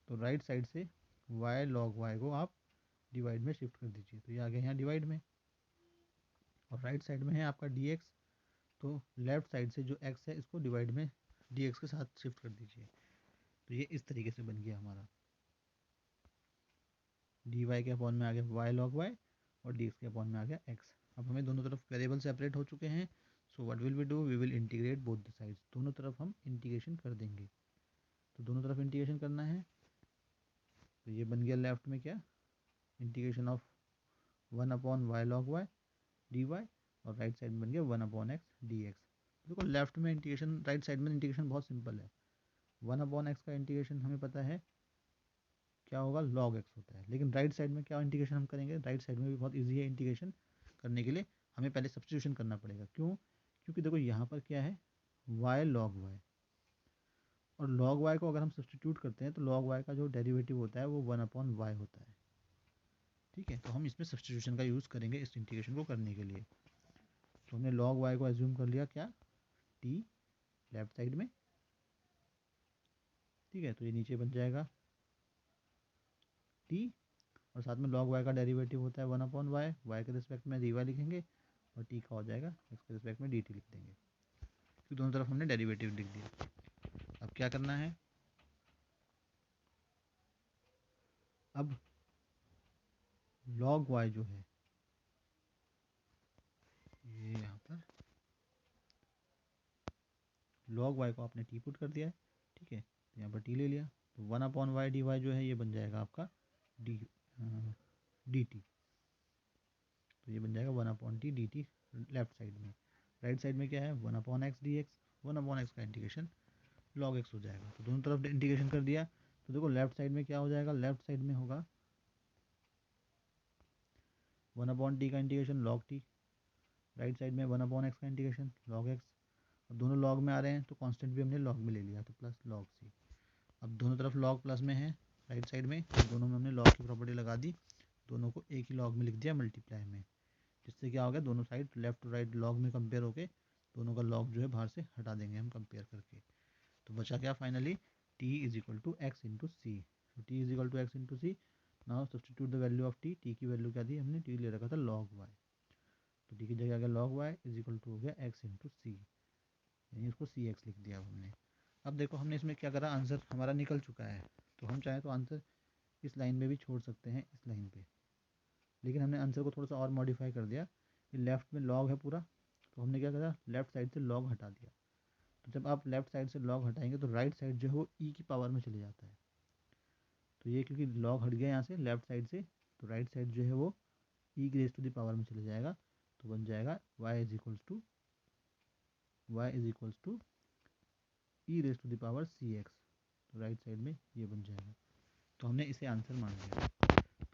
तो राइट साइड से y log y को आप डिवाइड में शिफ्ट कर दीजिए, तो ये आ गया यहाँ डिवाइड में, और राइट साइड में है आपका dx, तो लेफ्ट साइड से जो x है इसको डिवाइड में dx के साथ शिफ्ट कर दीजिए। तो ये इस तरीके से बन गया हमारा, dy के अपॉन में आ गया y log y, और dx के अपॉन में आ गया x। अब हमें दोनों तरफ वेरिएबल सेपरेट हो चुके हैं, so what will we do, we will integrate both the sides. दोनों तरफ हम इंटीग्रेशन कर देंगे। तो दोनों तरफ इंटीग्रेशन करना है, तो ये बन गया लेफ्ट में क्या, integration of 1/y log y dy, और राइट साइड में बन गया 1/x dx। देखो लेफ्ट में इंटीग्रेशन, राइट साइड में इंटीग्रेशन बहुत सिंपल है। 1/x का इंटीग्रेशन हमें पता है क्या होगा, log x होता है, लेकिन राइट साइड में क्या इंटीग्रेशन हम करेंगे, राइट साइड में भी बहुत ईजी है इंटीग्रेशन करने के लिए। हमें पहले सब्स्टिट्यूशन करना पड़ेगा, क्यों, क्योंकि देखो यहाँ पर क्या है y log y, और log y को अगर हम सब्स्टिट्यूट करते हैं तो log y का जो डेरिवेटिव होता है वो 1/y होता है। ठीक है, तो हम इसमें सब्स्टिट्यूशन का यूज़ करेंगे इस इंटीग्रेशन को करने के लिए। तो हमने log y को एज्यूम कर लिया क्या, t लेफ्ट साइड में। ठीक है, तो ये नीचे बन जाएगा t, और साथ में log y का डेरिवेटिव होता है 1/y, y के रिस्पेक्ट में dy लिखेंगे, और t का हो जाएगा x के रिस्पेक्ट में dt लिख देंगे, क्योंकि दोनों तरफ हमने डेरिवेटिव लिख दिया। अब क्या करना है, अब log y जो है ये यहाँ पर log y को आपने t पुट कर दिया है। ठीक है, तो यहाँ पर t ले लिया, तो 1/y dy जो है ये बन जाएगा आपका dt। तो ये बन जाएगा 1/t dt लेफ्ट साइड में। राइट साइड में क्या है 1/x dx, 1/x का इंटीग्रेशन log x हो जाएगा। तो दोनों तरफ इंटीग्रेशन कर दिया, तो देखो लेफ्ट साइड में क्या हो जाएगा, लेफ्ट साइड में होगा 1/t का integration log t, right side में 1/x का इंटीग्रेशन log x। अब दोनों log में आ रहे हैं तो कांस्टेंट भी हमने log में ले लिया, तो प्लस log c। अब दोनों तरफ log प्लस में है राइट साइड में, तो दोनों में हमने log की प्रॉपर्टी लगा दी, दोनों को एक ही log में लिख दिया मल्टीप्लाई में, जिससे क्या हो गया, दोनों side left to right log में कंपेयर होके दोनों का log जो है बाहर से हटा देंगे हम कंपेयर करके। तो बचा क्या finally, t is equal to x into c. t is equal to x into c. Now substitute the value of t, t की वैल्यू क्या दी हमने, t ले रखा था log y, तो t की जगह आ गया log y is equal to हो गया x इंटू सी। यानी इसको सी एक्स लिख दिया अब हमने। अब देखो हमने इसमें क्या करा, आंसर हमारा निकल चुका है, तो हम चाहें तो आंसर इस लाइन में भी छोड़ सकते हैं, इस लाइन पे, लेकिन हमने आंसर को थोड़ा सा और मॉडिफाई कर दिया। कि लेफ्ट में लॉग है पूरा, तो हमने क्या करा, लेफ्ट साइड से लॉग हटा दिया। तो जब आप लेफ्ट साइड से लॉग हटाएंगे तो राइट साइड जो है वो ई की पावर में चले जाता है। तो ये क्योंकि लॉग हट गया यहाँ से लेफ्ट साइड से, तो राइट साइड जो है वो ई की रेज टू द पावर में चले जाएगा। तो बन जाएगा y is equals to e raise to the power c x. तो राइट साइड में ये बन जाएगा। तो हमने इसे आंसर मान लिया।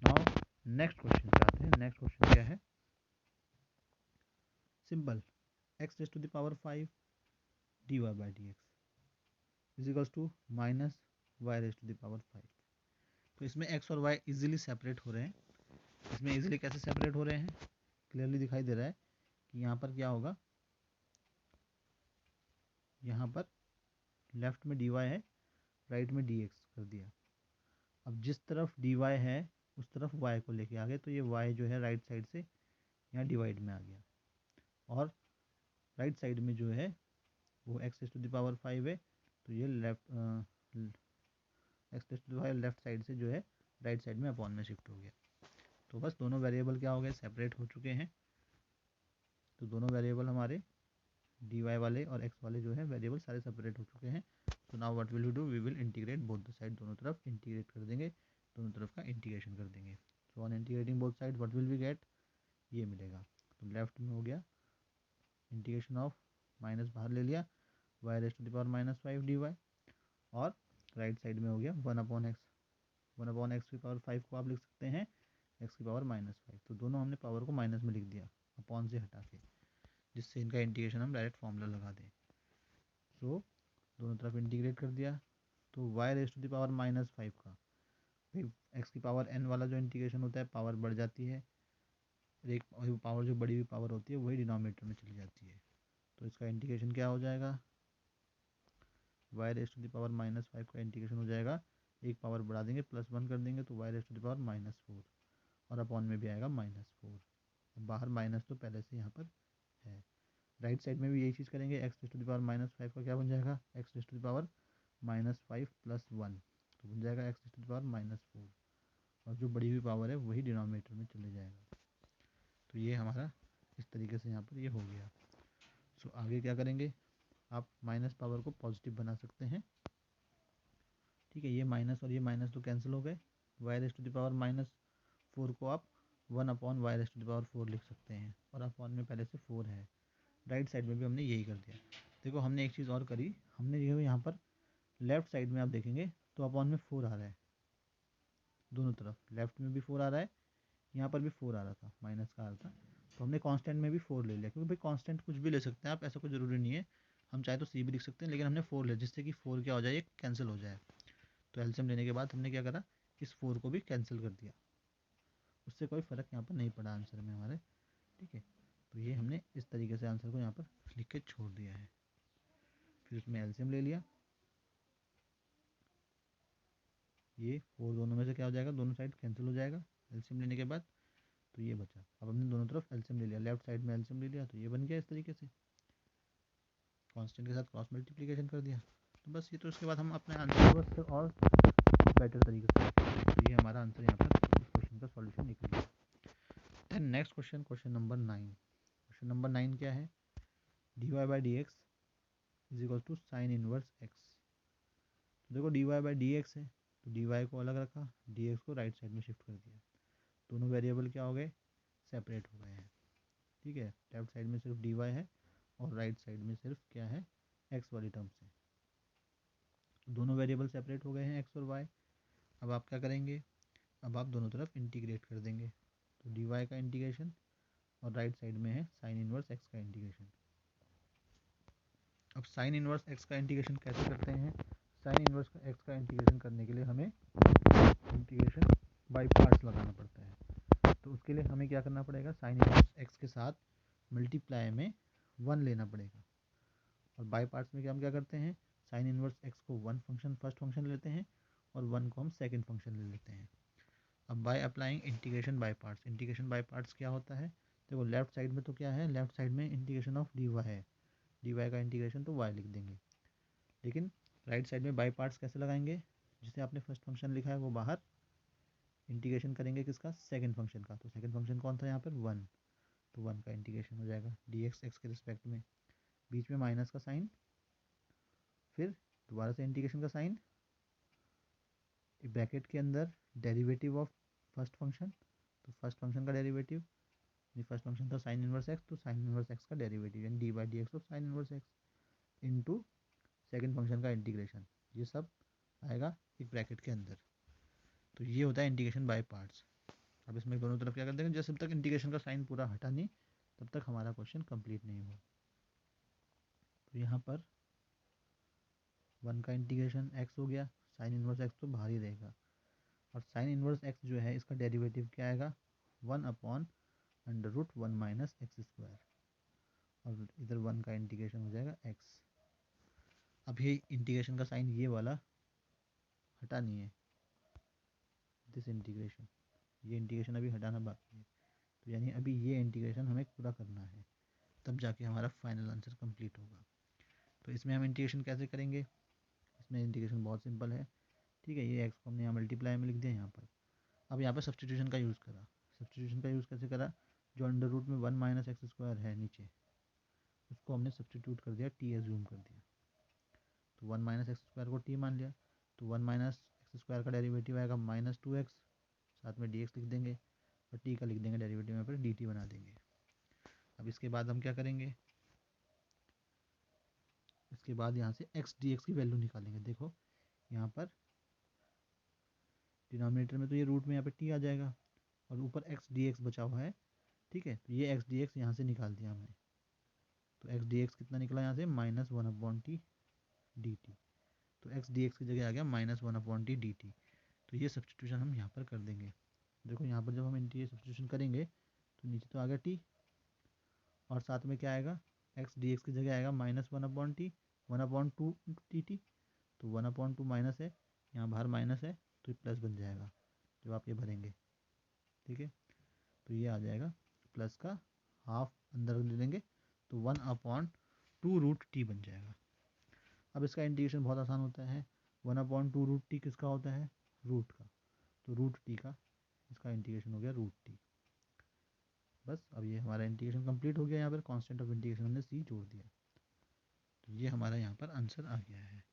नाउ नेक्स्ट क्वेश्चन पे आते हैं। नेक्स्ट क्वेश्चन क्या है, simple, x raise to the power 5 dy by d x is equals to minus y raise to the power 5। तो इसमें x और y इजीली सेपरेट हो रहे हैं। इसमें इजीली कैसे सेपरेट हो रहे हैं, क्लियरली दिखाई दे रहा है कि यहाँ पर क्या होगा, यहाँ पर लेफ्ट में dy है, राइट में dx कर दिया। अब जिस तरफ dy है उस तरफ y को लेके आ गए, तो ये y जो है राइट साइड से यहाँ डिवाइड में आ गया, और राइट साइड में जो है वो x टू द पावर 5 है, तो ये x to the power left side से जो है राइट साइड में अपॉन में शिफ्ट हो गया। तो बस दोनों वेरिएबल क्या हो गए, सेपरेट हो चुके हैं। तो दोनों वेरिएबल हमारे dy वाले और x वाले जो है वेरिएबल सारे सेपरेट हो चुके हैं। तो now what will you do, we will integrate both the side, दोनों तरफ इंटीग्रेट कर देंगे, दोनों तरफ का इंटीग्रेशन कर देंगे। So on integrating both side what will we get, ये मिलेगा। तो लेफ्ट में हो गया इंटीग्रेशन ऑफ, माइनस बाहर ले लिया, y raise to the power minus 5 dy, और राइट साइड में हो गया 1/x, 1/x की पावर 5 को आप लिख सकते हैं x की पावर -5। तो दोनों हमने पावर को माइनस में लिख दिया अपॉन से हटा के, जिससे इनका इंटीग्रेशन हम डायरेक्ट फॉर्मूला लगा दें। सो दोनों तरफ इंटीग्रेट कर दिया। तो y raise to the power -5 का x की पावर n वाला जो इंटीग्रेशन होता है, पावर बढ़ जाती है, एक पावर जो बड़ी हुई पावर होती है वही डिनोमिनेटर में चली जाती है। तो इसका इंटीग्रेशन क्या हो जाएगा, y raise to the power -5 का इंटीग्रेशन हो जाएगा, एक पावर बढ़ा देंगे +1 कर देंगे, तो y raise to the power -4, और अपॉन में भी आएगा -4। बाहर माइनस तो पहले से यहाँ पर है। राइट साइड में भी यही चीज़ करेंगे, x raise to the power -5 का क्या बन जाएगा, x raise to the power -5 + 1, तो बन जाएगा x raise to the power -4, और जो बड़ी हुई पावर है वही डिनोमिनेटर में चले जाएगा। तो ये हमारा इस तरीके से यहाँ पर ये हो गया। सो आगे क्या करेंगे, आप माइनस पावर को पॉजिटिव बना सकते हैं। ठीक है, ये माइनस और ये माइनस तो कैंसिल हो गए। y raise to the power -4 को आप 1/y raise to the power 4 लिख सकते हैं, और अपॉन में पहले से 4 है। राइट साइड में भी हमने यही कर दिया। देखो हमने एक चीज़ और करी, हमने जो यहाँ पर लेफ्ट साइड में आप देखेंगे तो अपॉन में 4 आ रहा है, दोनों तरफ लेफ्ट में भी 4 आ रहा है, यहाँ पर भी 4 आ रहा था, माइनस का आ रहा था। तो हमने कांस्टेंट में भी 4 ले लिया, क्योंकि भाई कांस्टेंट कुछ भी ले सकते हैं आप, ऐसा कोई ज़रूरी नहीं है, हम चाहे तो सी भी लिख सकते हैं, लेकिन हमने 4 लिया जिससे कि 4 क्या हो जाए, कैंसिल हो जाए। तो एलसीएम लेने के बाद हमने क्या करा, इस 4 को भी कैंसिल कर दिया, उससे कोई फ़र्क यहाँ पर नहीं पड़ा आंसर में हमारे। ठीक है, तो ये हमने इस तरीके से आंसर को यहाँ पर लिख के छोड़ दिया है। फिर उसमें एलसीएम ले लिया, ये 4 दोनों में से क्या हो जाएगा, दोनों साइड कैंसिल हो जाएगा एलसीएम लेने के बाद। तो ये बचा, अब हमने दोनों तरफ एलसीएम ले लिया, लेफ्ट साइड में एलसीएम ले लिया, तो ये बन गया इस तरीके से, कांस्टेंट के साथ क्रॉस मल्टीप्लिकेशन कर दिया। तो बस ये, तो इसके बाद हम अपने आंसर को बस और बेटर तरीके से लिखेंगे। तो ये हमारा आंसर यहाँ पर इस क्वेश्चन का सॉल्यूशन निकल गया। Then next question, question number 9। Question number 9 क्या है, dy by d x is equal to sine inverse x. तो देखो dy बाई डी एक्स है, तो dy को अलग रखा, dx को राइट साइड में शिफ्ट कर दिया, दोनों वेरिएबल क्या हो गए, सेपरेट हो गए हैं। ठीक है, लेफ्ट साइड में सिर्फ dy है और राइट साइड में सिर्फ क्या है, x वाली टर्म से। दोनों वेरिएबल सेपरेट हो गए हैं x और y। अब आप क्या करेंगे, अब आप दोनों तरफ इंटीग्रेट कर देंगे। तो dy का इंटीग्रेशन, और राइट साइड में है साइन इनवर्स x का इंटीग्रेशन। अब साइन इनवर्स x का इंटीग्रेशन कैसे करते हैं, साइन इनवर्स x का इंटीग्रेशन करने के लिए हमें इंटीग्रेशन बाई पार्ट्स लगाना पड़ता है। तो उसके लिए हमें क्या करना पड़ेगा, साइन इनवर्स x के साथ मल्टीप्लाई में 1 लेना पड़ेगा। और बाई पार्ट्स में क्या हम क्या करते हैं, साइन इनवर्स x को 1 फंक्शन फर्स्ट फंक्शन लेते हैं, और 1 को हम सेकेंड फंक्शन ले लेते हैं। अब by applying integration by parts, integration by parts क्या होता है, देखो लेफ्ट साइड में तो क्या है, लेफ्ट साइड में इंटीग्रेशन ऑफ dy है, डी वाई का इंटीग्रेशन तो वाई लिख देंगे। लेकिन राइट साइड में बाई पार्ट्स कैसे लगाएंगे, जिसे आपने फर्स्ट फंक्शन लिखा है वो बाहर इंटीग्रेशन करेंगे किसका, सेकंड फंक्शन का। तो सेकंड फंक्शन कौन था यहाँ पर, वन, तो वन का इंटीग्रेशन हो जाएगा डी एक्स एक्स के रिस्पेक्ट में, बीच में माइनस का साइन, फिर दोबारा से इंटीग्रेशन का साइन, ब्रैकेट के अंदर डेरिवेटिव ऑफ फर्स्ट फंक्शन, तो फर्स्ट फंक्शन का डेरिवेटिव, ये फर्स्ट फंक्शन था साइन इनवर्स एक्स, तो साइन इनवर्स एक्स का डेरिवेटिव यानी D by d x of sine inverse x into second function का इंटीग्रेशन, ये सब आएगा एक ब्रैकेट के अंदर। तो ये होता है इंटीग्रेशन बाय पार्ट्स। अब इसमें दोनों तरफ क्या कर देंगे, जब तक इंटीग्रेशन का साइन पूरा हटा नहीं तब तक हमारा क्वेश्चन कंप्लीट नहीं हुआ। तो यहाँ पर वन का इंटीग्रेशन एक्स हो गया, साइन इनवर्स एक्स तो बाहर ही रहेगा, और साइन इनवर्स एक्स जो है इसका डेरिवेटिव क्या आएगा, one upon under root one minus x square, और इधर वन का इंटीग्रेशन हो जाएगा एक्स। अब ये इंटीग्रेशन का साइन ये वाला हटा नहीं है, दिस इंटीग्रेशन, ये इंटीग्रेशन अभी हटाना बाकी है, तो यानी अभी ये इंटीग्रेशन हमें पूरा करना है, तब जाके हमारा फाइनल आंसर कंप्लीट होगा। तो इसमें हम इंटीग्रेशन कैसे करेंगे, इसमें इंटीग्रेशन बहुत सिंपल है, ठीक है। ये एक्स को हमने यहाँ मल्टीप्लाई में लिख दिया यहाँ पर। अब यहाँ पर सब्सटीट्यूशन का यूज़ करा, सब्सटीट्यूशन का यूज़ कैसे करा, जो अंडर रूट में वन माइनस एक्स स्क्वायर है नीचे, उसको हमने सब्सटीट्यूट कर दिया, टी एज्यूम कर दिया, तो वन माइनस एक्स स्क्वायर को टी मान लिया, तो वन माइनस एक्स स्क्वायर का डेरिवेटिव आएगा माइनस टू एक्स, साथ में डी एक्स लिख देंगे, और टी का लिख देंगे डेरिवेटिव में, पर डी टी बना देंगे। अब इसके बाद हम क्या करेंगे, इसके बाद यहाँ से एक्स डी एक्स की वैल्यू निकालेंगे। देखो यहाँ पर डिनोमिनेटर में तो ये रूट में यहाँ पे टी आ जाएगा, और ऊपर एक्स डी एक्स बचा हुआ है, ठीक है। तो ये एक्स डी एक्स यहाँ से निकाल दिया हमने, तो एक्स डी एक्स कितना निकला यहाँ से, minus one upon t d T, तो एक्स डी एक्स की जगह आ गया minus one upon t d T. तो ये सब्सटीट्यूशन हम यहाँ पर कर देंगे। देखो यहाँ पर जब हम इनकी सब्सटीट्यूशन करेंगे तो नीचे तो आ गया टी, और साथ में क्या आएगा, एक्स डी एक्स की जगह आएगा minus one upon T, one upon to T T, तो वन अपॉन टू माइनस है, यहाँ बाहर माइनस है, तो ये प्लस बन जाएगा जब आप ये भरेंगे, ठीक है। तो ये आ जाएगा प्लस का हाफ अंदर ले लेंगे, तो one upon two root t बन जाएगा। अब इसका इंटीग्रेशन बहुत आसान होता है, one upon two root t किसका होता है, रूट का, तो रूट टी का इसका इंटीग्रेशन हो गया रूट टी। बस अब ये हमारा इंटीग्रेशन कंप्लीट हो गया, यहाँ पर कांस्टेंट ऑफ इंटीग्रेशन हमने सी जोड़ दिया, तो ये हमारा यहाँ पर आंसर आ गया है,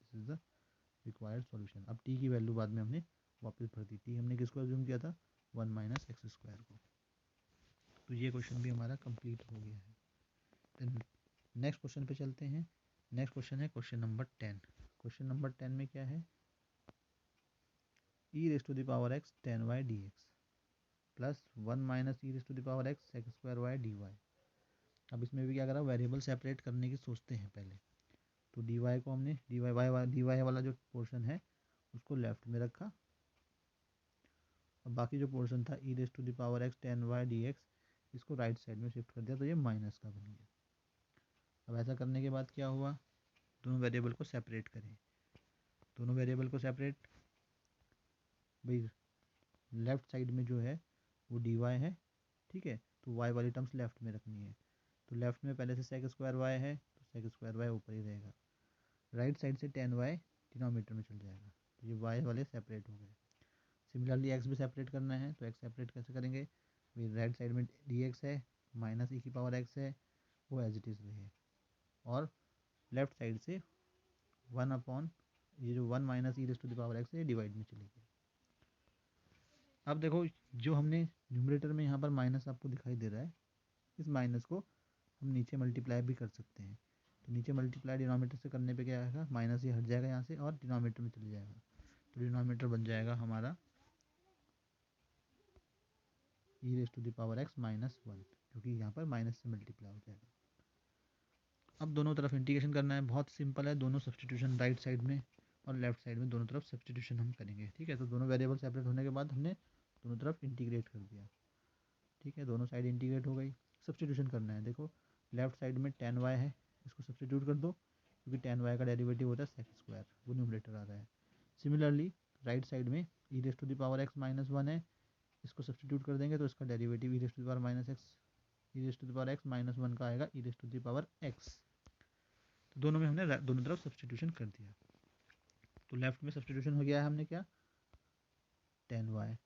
this is the required solution. अब टी की वैल्यू बाद में हमने वापस भर दी, टी हमने किसको एज्यूम किया था, वन माइनस एक्स स्क्वायर को। तो ये क्वेश्चन भी हमारा कंप्लीट हो गया है। देन नेक्स्ट क्वेश्चन पे चलते हैं। नेक्स्ट क्वेश्चन है क्वेश्चन नंबर 10। क्वेश्चन नंबर 10 में क्या है, e raise to the power x tan y d x plus one minus e raise to the power x sec square y d y. अब इसमें भी क्या करा, वेरिएबल सेपरेट करने की सोचते हैं पहले, तो डी वाई को हमने डी वाई वाला जो पोर्शन है उसको लेफ्ट में रखा, और बाकी जो पोर्शन था e raise to the power x tan y d x इसको राइट साइड में शिफ्ट कर दिया, तो ये माइनस का बन गया। अब ऐसा करने के बाद क्या हुआ, दोनों वेरिएबल को सेपरेट करें, दोनों वेरिएबल को सेपरेट, भाई लेफ्ट साइड में जो है वो डी वाई है, ठीक है, तो वाई वाली टर्म्स लेफ्ट में रखनी है, तो लेफ्ट में पहले से सेक स्क्वायर वाई है, तो सेक स्क्वायर वाई ऊपर ही रहेगा, राइट साइड से टेन वाई डिनोमीटर में चल जाएगा, तो ये वाई वाले सेपरेट हो गए। सिमिलरली एक्स भी सेपरेट करना है, तो एक्स सेपरेट कैसे करेंगे, भाई राइट साइड में डी एक्स है, माइनस ई की पावर एक्स है, वो एज इट इज़ रहे, और लेफ्ट साइड से वन अपॉन ये जो one minus e raise to the power x है डिवाइड में चली गई। अब देखो जो हमने न्यूमरेटर में यहाँ पर माइनस आपको दिखाई दे रहा है, इस माइनस को हम नीचे मल्टीप्लाई भी कर सकते हैं, तो नीचे मल्टीप्लाई डिनोमीटर से करने पे क्या आएगा, माइनस ये हट जाएगा यहाँ से और डिनोमीटर में चले जाएगा, तो डिनोमीटर बन जाएगा हमारा e raise to the power x minus one, क्योंकि यहाँ पर माइनस से मल्टीप्लाई हो जाएगा। अब दोनों तरफ इंटीग्रेशन करना है, बहुत सिंपल है, दोनों सब्सटीट्यूशन राइट साइड में और लेफ्ट साइड में दोनों तरफ सब्सटीट्यूशन हम करेंगे, ठीक है। तो दोनों वेरिएबल सेपरेट होने के बाद हमने दोनों तरफ इंटीग्रेट कर दिया, ठीक है, दोनों साइड इंटीग्रेट हो गई। सब्सटीट्यूशन करना है, देखो लेफ्ट साइड में टेन वाई है, इसको सब्सटीट्यूट कर दो, क्योंकि टेन वाई का डेरिवेटिव होता है सेक स्क्वायर, वो न्यूमरेटर आ रहा है। सिमिलरली राइट साइड में e raise to the power x minus one है, इसको सब्सटीट्यूट कर देंगे तो इसका derivative e raise to the power minus x e raise to the power x minus 1 का आएगा e raise to the power x. तो दोनों में हमने दोनों तरफ सब्सटीट्यूशन कर दिया। तो लेफ्ट में सब्सटीट्यूशन हो गया है हमने क्या, 10y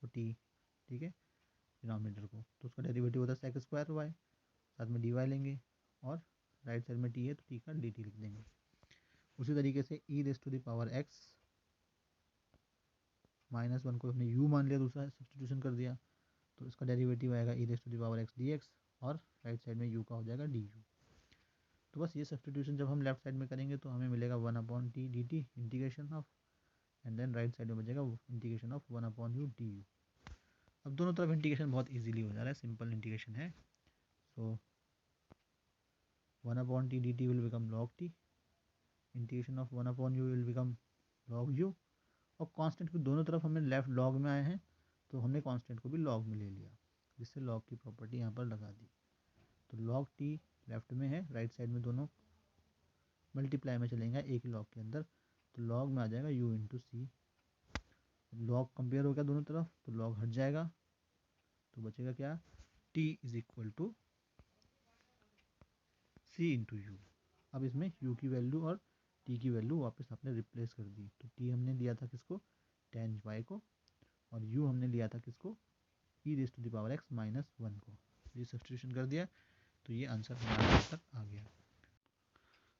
और t, ठीक है, डिनोमिनेटर को, तो उसका डेरिवेटिव होता है सेक स्क्वायर वाई, साथ में dy लेंगे और राइट साइड में t है तो t का dt लिख देंगे। उसी तरीके से e raise to the power x minus 1 को हमने u मान लिया, दूसरा सब्सटीट्यूशन कर दिया, तो इसका डेरिवेटिव आएगा e raise to the power x d x और राइट साइड में u का हो जाएगा डी यू। तो बस ये सब्सटीट्यूशन जब हम लेफ्ट साइड में करेंगे तो हमें मिलेगा 1/t dt integration of, and then right side में बचेगा इंटीग्रेशन ऑफ 1/u du। अब दोनों तरफ इंटीग्रेशन बहुत इजीली हो जा रहा है, सिंपल इंटीग्रेशन है। सो 1/t dt will become log t, integration of 1/u will become log u, और कांस्टेंट को दोनों तरफ हमें लेफ्ट लॉग में आए हैं तो हमने कांस्टेंट को भी लॉग में ले लिया, जिससे लॉग की प्रॉपर्टी यहाँ पर लगा दी। तो log t लेफ्ट में है, राइट साइड में दोनों मल्टीप्लाई में चलेंगे एक ही लॉग के अंदर, तो लॉग में आ जाएगा u इंटू सी। लॉग कंपेयर हो गया दोनों तरफ तो लॉग हट जाएगा, तो बचेगा क्या, t is equal to c into u. अब इसमें u की वैल्यू और t की वैल्यू वापस आपने रिप्लेस कर दी, तो t हमने लिया था किसको, tan y को, और u हमने लिया था किसको, e raise to the power x minus 1 को। ये सब्स्टिट्यूशन कर दिया तो ये आंसर हमारा यहाँ पर आ गया।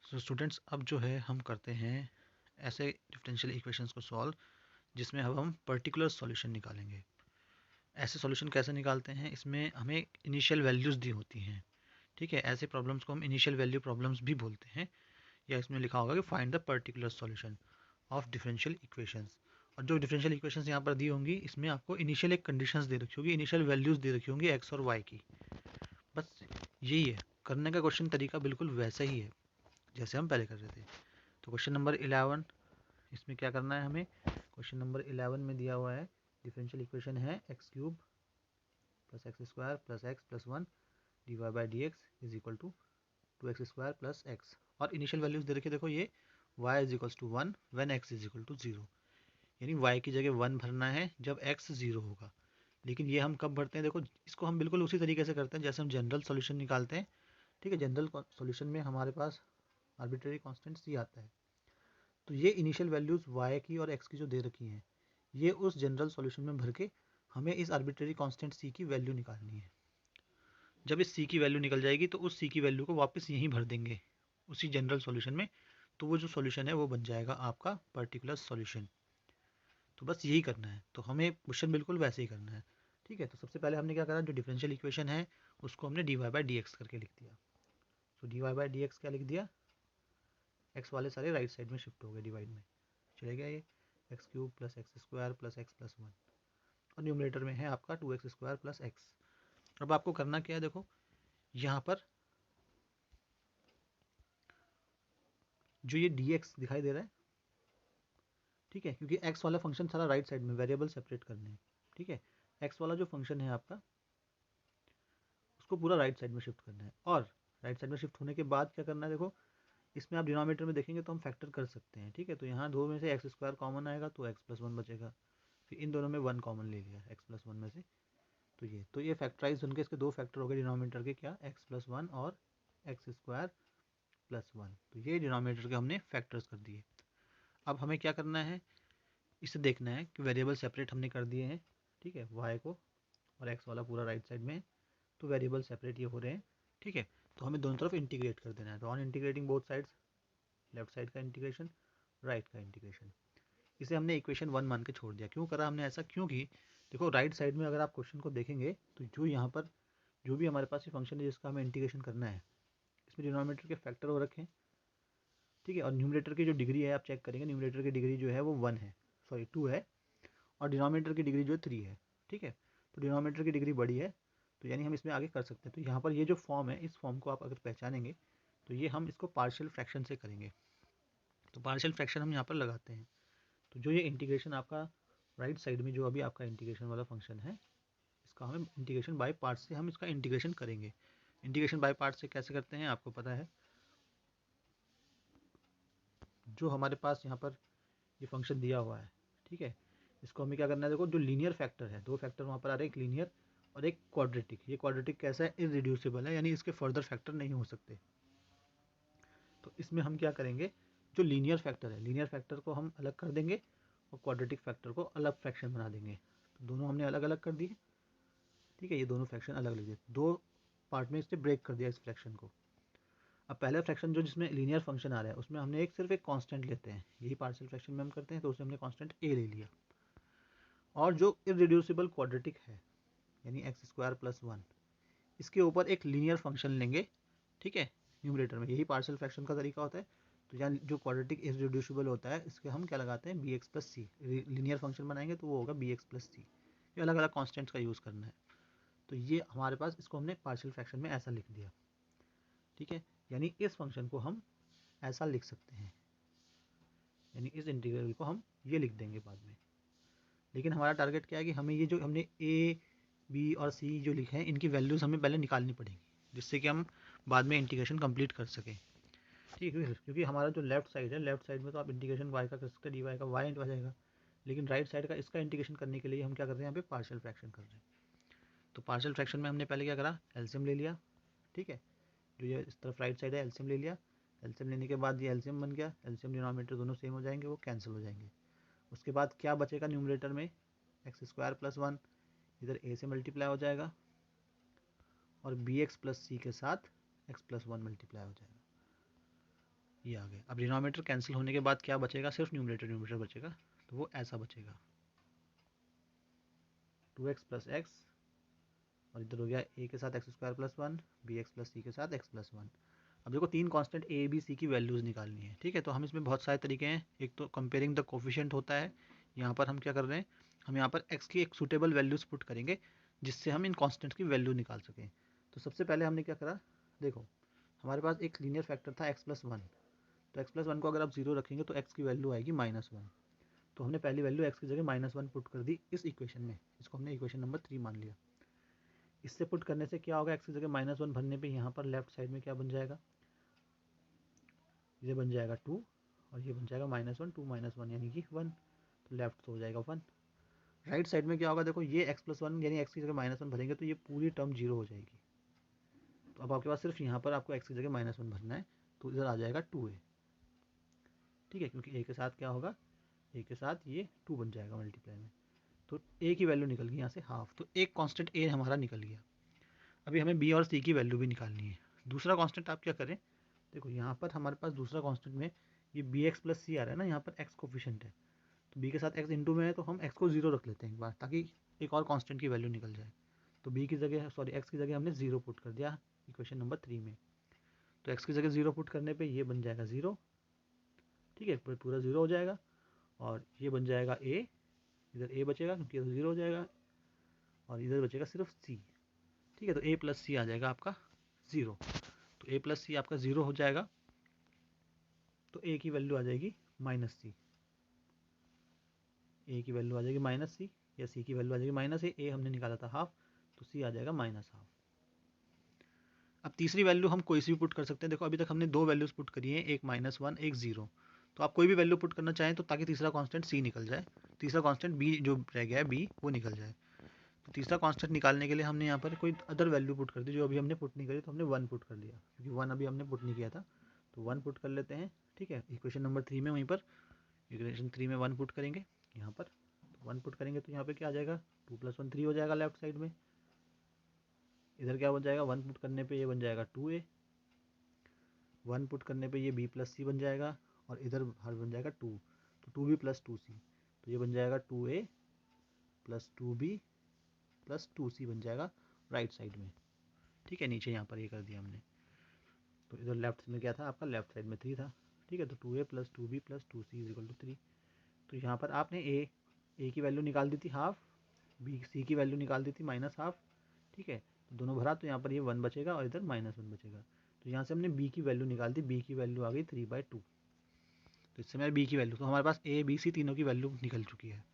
सो स्टूडेंट्स, अब जो है हम करते हैं ऐसे डिफरेंशियल इक्वेशंस को सॉल्व जिसमें अब हम पर्टिकुलर सॉल्यूशन निकालेंगे। ऐसे सॉल्यूशन कैसे निकालते हैं, इसमें हमें इनिशियल वैल्यूज़ दी होती हैं, ठीक है। ऐसे प्रॉब्लम्स को हम इनिशियल वैल्यू प्रॉब्लम्स भी बोलते हैं, या इसमें लिखा होगा कि find the particular solution of differential equations. और जो डिफरेंशियल इक्वेशंस यहाँ पर दी होंगी इसमें आपको इनिशियल एक कंडीशंस दे रखी होगी, इनिशियल वैल्यूज़ दे रखी होंगी एक्स और वाई की। बस यही है, करने का क्वेश्चन तरीका बिल्कुल वैसा ही है जैसे हम पहले कर रहे थे। तो क्वेश्चन नंबर 11, इसमें क्या करना है हमें, क्वेश्चन नंबर 11 में दिया हुआ है डिफरेंशियल इक्वेशन है x cube plus x square plus x plus 1 d y by d x is equal to 2x square plus x, और इनिशियल वैल्यूज दे रखी है, देखो ये y is equals to 1 when x is equal to 0, यानी y की जगह 1 भरना है जब x 0 होगा। लेकिन ये हम कब भरते हैं, देखो इसको हम बिल्कुल उसी तरीके से करते हैं जैसे हम जनरल सॉल्यूशन निकालते हैं, ठीक है। जनरल सॉल्यूशन में हमारे पास आर्बिट्रेरी कांस्टेंट c आता है, तो ये इनिशियल वैल्यूज़ y की और x की जो दे रखी हैं ये उस जनरल सॉल्यूशन में भर के हमें इस आर्बिट्रेरी कांस्टेंट c की वैल्यू निकालनी है। जब इस c की वैल्यू निकल जाएगी तो उस c की वैल्यू को वापस यहीं भर देंगे उसी जनरल सॉल्यूशन में, तो वो जो सॉल्यूशन है वो बन जाएगा आपका पर्टिकुलर सॉल्यूशन। तो बस यही करना है, तो हमें क्वेश्चन बिल्कुल वैसे ही करना है, ठीक है। तो सबसे पहले हमने क्या करा, जो डिफरेंशियल इक्वेशन है उसको हमने d y by d x करके लिख दिया। तो d y by d x क्या लिख दिया, एक्स वाले सारे राइट साइड में शिफ्ट हो गए, डिवाइड में चले गया ये, x cube plus x square plus x plus 1, और न्यूमरेटर में है आपका 2x स्क्वायर प्लस एक्स। अब आपको करना क्या है, देखो यहाँ पर जो ये dx दिखाई दे रहा है, ठीक है, क्योंकि x वाला फंक्शन सारा राइट साइड में, वेरिएबल सेपरेट करने हैं, ठीक है। x वाला जो फंक्शन है आपका उसको पूरा राइट साइड में शिफ्ट करना है, और राइट साइड में शिफ्ट होने के बाद क्या करना है, देखो इसमें आप डिनोमिनेटर में देखेंगे तो हम फैक्टर कर सकते हैं, ठीक है। तो यहाँ दो में से एक्स स्क्वायर कॉमन आएगा तो एक्स प्लस 1 बचेगा, फिर इन दोनों में 1 कॉमन ले लिया एक्स प्लस 1 में से, तो ये फैक्टराइज होकर इसके दो फैक्टर हो गए डिनोमिनेटर के, क्या, एक्स प्लस 1 और एक्स स्क्वायर प्लस 1, तो ये डिनोमिनेटर के हमने फैक्टर्स कर दिए। अब हमें क्या करना है, इसे देखना है कि वेरिएबल सेपरेट हमने कर दिए हैं, ठीक है, वाई को, और एक्स वाला पूरा राइट साइड में, तो वेरिएबल सेपरेट ये हो रहे हैं, ठीक है। तो हमें दोनों तरफ इंटीग्रेट कर देना है, तो on integrating both sides, left side का इंटीग्रेशन, राइट का इंटीग्रेशन, इसे हमने इक्वेशन 1 मान के छोड़ दिया। क्यों करा हमने ऐसा, क्योंकि देखो राइट साइड में अगर आप क्वेश्चन को देखेंगे तो जो यहाँ पर जो भी हमारे पास ये फंक्शन है जिसका हमें इंटीग्रेशन करना है, इसमें डिनोमिनेटर के फैक्टर हो रखे हैं, ठीक है, और न्यूमरेटर की जो डिग्री है आप चेक करेंगे, न्यूमरेटर की डिग्री जो है वो 1 है, सॉरी 2 है, और डिनोमिनेटर की डिग्री जो है 3 है, ठीक है। तो डिनोमिनेटर की डिग्री बड़ी है, तो यानी हम इसमें आगे कर सकते हैं। तो यहाँ पर ये जो फॉर्म है, इस फॉर्म को आप अगर पहचानेंगे तो ये हम इसको पार्शियल फ्रैक्शन से करेंगे, तो पार्शियल फ्रैक्शन हम यहाँ पर लगाते हैं। तो जो ये इंटीग्रेशन आपका राइट साइड में जो अभी आपका इंटीग्रेशन वाला फंक्शन है, इसका हम इंटीग्रेशन बाय पार्ट से हम इसका इंटीग्रेशन करेंगे। इंटीग्रेशन बाय पार्ट से कैसे करते हैं आपको पता है, जो हमारे पास यहाँ पर ये फंक्शन दिया हुआ है, ठीक है, इसको हमें क्या करना है, देखो जो लीनियर फैक्टर है, दो फैक्टर वहाँ पर आ रहे हैं, एक लीनियर और एक क्वाड्रेटिक। ये क्वाड्रेटिक कैसा है, इररिड्यूसिबल है, यानी इसके फर्दर फैक्टर नहीं हो सकते। तो इसमें हम क्या करेंगे, जो लीनियर फैक्टर है, लीनियर फैक्टर को हम अलग कर देंगे और क्वाड्रेटिक फैक्टर को अलग फ्रैक्शन बना देंगे। तो दोनों हमने अलग अलग कर दिए, ठीक है, ये दोनों फ्रैक्शन अलग लिख दिए, दो पार्ट में इससे ब्रेक कर दिया इस फ्रैक्शन को। अब पहला फ्रैक्शन जो जिसमें लीनियर फंक्शन आ रहा है उसमें हमने सिर्फ एक कांस्टेंट लेते हैं, यही पार्शियल फ्रैक्शन में हम करते हैं, तो उसमें हमने कांस्टेंट ए ले लिया। और जो इररिड्यूसिबल क्वाड्रेटिक है यानी एक्स स्क्वायर प्लस वन, इसके ऊपर एक लीनियर फंक्शन लेंगे, ठीक है, न्यूमरेटर में, यही पार्शियल फ्रैक्शन का तरीका होता है। तो यहाँ जो क्वाड्रेटिक इररिड्यूसिबल होता है इसके हम क्या लगाते हैं, बी एक्स प्लस सी, लीनियर फंक्शन बनाएंगे तो वो होगा बी एक्स प्लस सी। ये अलग अलग कॉन्स्टेंट्स का यूज़ करना है। तो ये हमारे पास, इसको हमने पार्शियल फ्रैक्शन में ऐसा लिख दिया, ठीक है। यानी इस फंक्शन को हम ऐसा लिख सकते हैं, यानी इस इंटीग्रल को हम ये लिख देंगे बाद में। लेकिन हमारा टारगेट क्या है कि हमें ये जो हमने ए बी और सी जो लिखे हैं इनकी वैल्यूज़ हमें पहले निकालनी पड़ेगी, जिससे कि हम बाद में इंटीग्रेशन कंप्लीट कर सकें, ठीक है। क्योंकि हमारा जो लेफ्ट साइड है, लेफ्ट साइड में तो आप इंटीग्रेशन वाई का कर सकते हैं, डी वाई का वाई आ जाएगा, लेकिन राइट साइड का इसका इंटीग्रेशन करने के लिए हम क्या कर रहे हैं, यहाँ पे पार्शियल फ्रैक्शन कर रहे हैं। तो पार्शियल फ्रैक्शन में हमने पहले क्या करा, एलसीएम ले लिया, ठीक है, जो ये इस तरफ राइट साइड है एलसीएम ले लिया। एलसीएम लेने के बाद ये एलसीएम बन गया, एलसीएम डिनोमिनेटर दोनों सेम हो जाएंगे, वो कैंसिल हो जाएंगे। उसके बाद क्या बचेगा न्यूमरेटर में, एक्स स्क्वायर प्लस वन, इधर ए से मल्टीप्लाई हो जाएगा और बी एक्स प्लस सी के साथ एक्स प्लस वन मल्टीप्लाई हो जाएगा, ये आ गया। अब डिनोमिनेटर कैंसिल होने के बाद क्या बचेगा, सिर्फ न्यूमरेटर न्यूमरेटर बचेगा, तो वो ऐसा बचेगा, 2x प्लस एक्स, और इधर हो गया ए के साथ x square plus one, b x plus c के साथ एक्स प्लस वन। अब देखो तीन कांस्टेंट ए बी सी की वैल्यूज़ निकालनी है, ठीक है। तो हम इसमें बहुत सारे तरीके हैं, एक तो कंपेयरिंग द कोफिशिएंट होता है, यहाँ पर हम क्या कर रहे हैं, हम यहाँ पर एक्स की एक सूटेबल वैल्यूज़ पुट करेंगे जिससे हम इन कांस्टेंट्स की वैल्यू निकाल सकें। तो सबसे पहले हमने क्या करा, देखो हमारे पास एक लीनियर फैक्टर था एक्स प्लस वन, तो एक्स प्लस वन को अगर आप जीरो रखेंगे तो एक्स की वैल्यू आएगी माइनस वन। तो हमने पहली वैल्यू एक्स की जगह माइनस वन पुट कर दी इस इक्वेशन में, इसको हमने इक्वेशन नंबर 3 मान लिया। इससे पुट करने से क्या होगा, एक्स की जगह माइनस वन भरने पे यहाँ पर लेफ्ट साइड में क्या बन जाएगा, ये बन जाएगा टू, और ये बन जाएगा minus one, two minus one यानी कि वन, तो लेफ्ट तो हो जाएगा वन। राइट साइड में क्या होगा, देखो ये एक्स प्लस वन यानी एक्स की जगह माइनस वन भरेंगे तो ये पूरी टर्म जीरो हो जाएगी। तो अब आपके पास सिर्फ यहाँ पर आपको एक्स की जगह माइनस वन भरना है, तो इधर आ जाएगा टू ए, ठीक है, क्योंकि ए के साथ क्या होगा, ए के साथ ये टू बन जाएगा मल्टीप्लाई में। तो ए की वैल्यू निकल गई यहाँ से हाफ, तो एक कांस्टेंट ए हमारा निकल गया। अभी हमें बी और सी की वैल्यू भी निकालनी है। दूसरा कांस्टेंट आप क्या करें, देखो यहाँ पर हमारे पास दूसरा कांस्टेंट में ये बी एक्स प्लस सी आ रहा है ना, यहाँ पर एक्स कोफिशिएंट है, तो बी के साथ एक्स इंटू में है तो हम एक्स को जीरो रख लेते हैं एक बार, ताकि एक और कांस्टेंट की वैल्यू निकल जाए। तो बी की जगह, सॉरी एक्स की जगह हमने जीरो पुट कर दिया इक्वेशन नंबर 3 में। तो एक्स की जगह जीरो पुट करने पे ये बन जाएगा जीरो, ठीक है, पूरा जीरो हो जाएगा। और ये बन जाएगा ए, इधर ए बचेगा क्योंकि इधर जीरो हो जाएगा, और इधर बचेगा सिर्फ सी, ठीक है। तो ए प्लस सी आ जाएगा आपका ज़ीरो, तो ए प्लस सी आपका ज़ीरो हो जाएगा, तो ए की वैल्यू आ जाएगी माइनस सी, ए की वैल्यू आ जाएगी माइनस सी, या सी की वैल्यू आ जाएगी माइनस ए हमने निकाला था हाफ, तो सी आ जाएगा माइनस हाफ। अब तीसरी वैल्यू हम कोई सी भी पुट कर सकते हैं, देखो अभी तक हमने दो वैल्यूज़ पुट करी हैं, एक माइनस वन एक जीरो, तो आप कोई भी वैल्यू पुट करना चाहें तो ताकि तीसरा कांस्टेंट सी निकल जाए, तीसरा कांस्टेंट बी जो रह गया है बी वो निकल जाए। तो तीसरा कांस्टेंट निकालने के लिए हमने यहाँ पर कोई अदर वैल्यू पुट कर दी जो अभी हमने पुट नहीं करी, तो हमने वन पुट कर दिया क्योंकि वन अभी हमने पुट नहीं किया था, तो वन पुट कर लेते हैं, ठीक है। इक्वेशन नंबर 3 में वहीं पर इक्वेशन 3 में वन पुट करेंगे, यहाँ पर तो वन पुट करेंगे तो यहाँ पे क्या आ जाएगा, टू प्लस वन थ्री हो जाएगा लेफ्ट साइड में। इधर क्या बन जाएगा, वन पुट करने पे ये बन जाएगा टू ए, वन पुट करने पे ये बी प्लस सी बन जाएगा, और इधर हर बन जाएगा टू, तो two b plus two c, तो ये बन जाएगा two a plus two b plus two c बन जाएगा राइट साइड में, ठीक है। नीचे यहाँ पर ये कर दिया हमने, तो इधर लेफ्ट में क्या था आपका, लेफ्ट साइड में थ्री था, ठीक है। तो two a plus two b plus two c is equal to three. तो यहाँ पर आपने ए की वैल्यू निकाल दी थी हाफ, बी सी की वैल्यू निकाल दी थी माइनस हाफ, ठीक है। तो दोनों भरा तो यहाँ पर ये वन बचेगा और इधर माइनस वन बचेगा, तो यहाँ से हमने बी की वैल्यू निकाल दी, बी की वैल्यू आ गई 3/2। तो इससे मेरा बी की वैल्यू, तो हमारे पास ए बी सी तीनों की वैल्यू निकल चुकी है।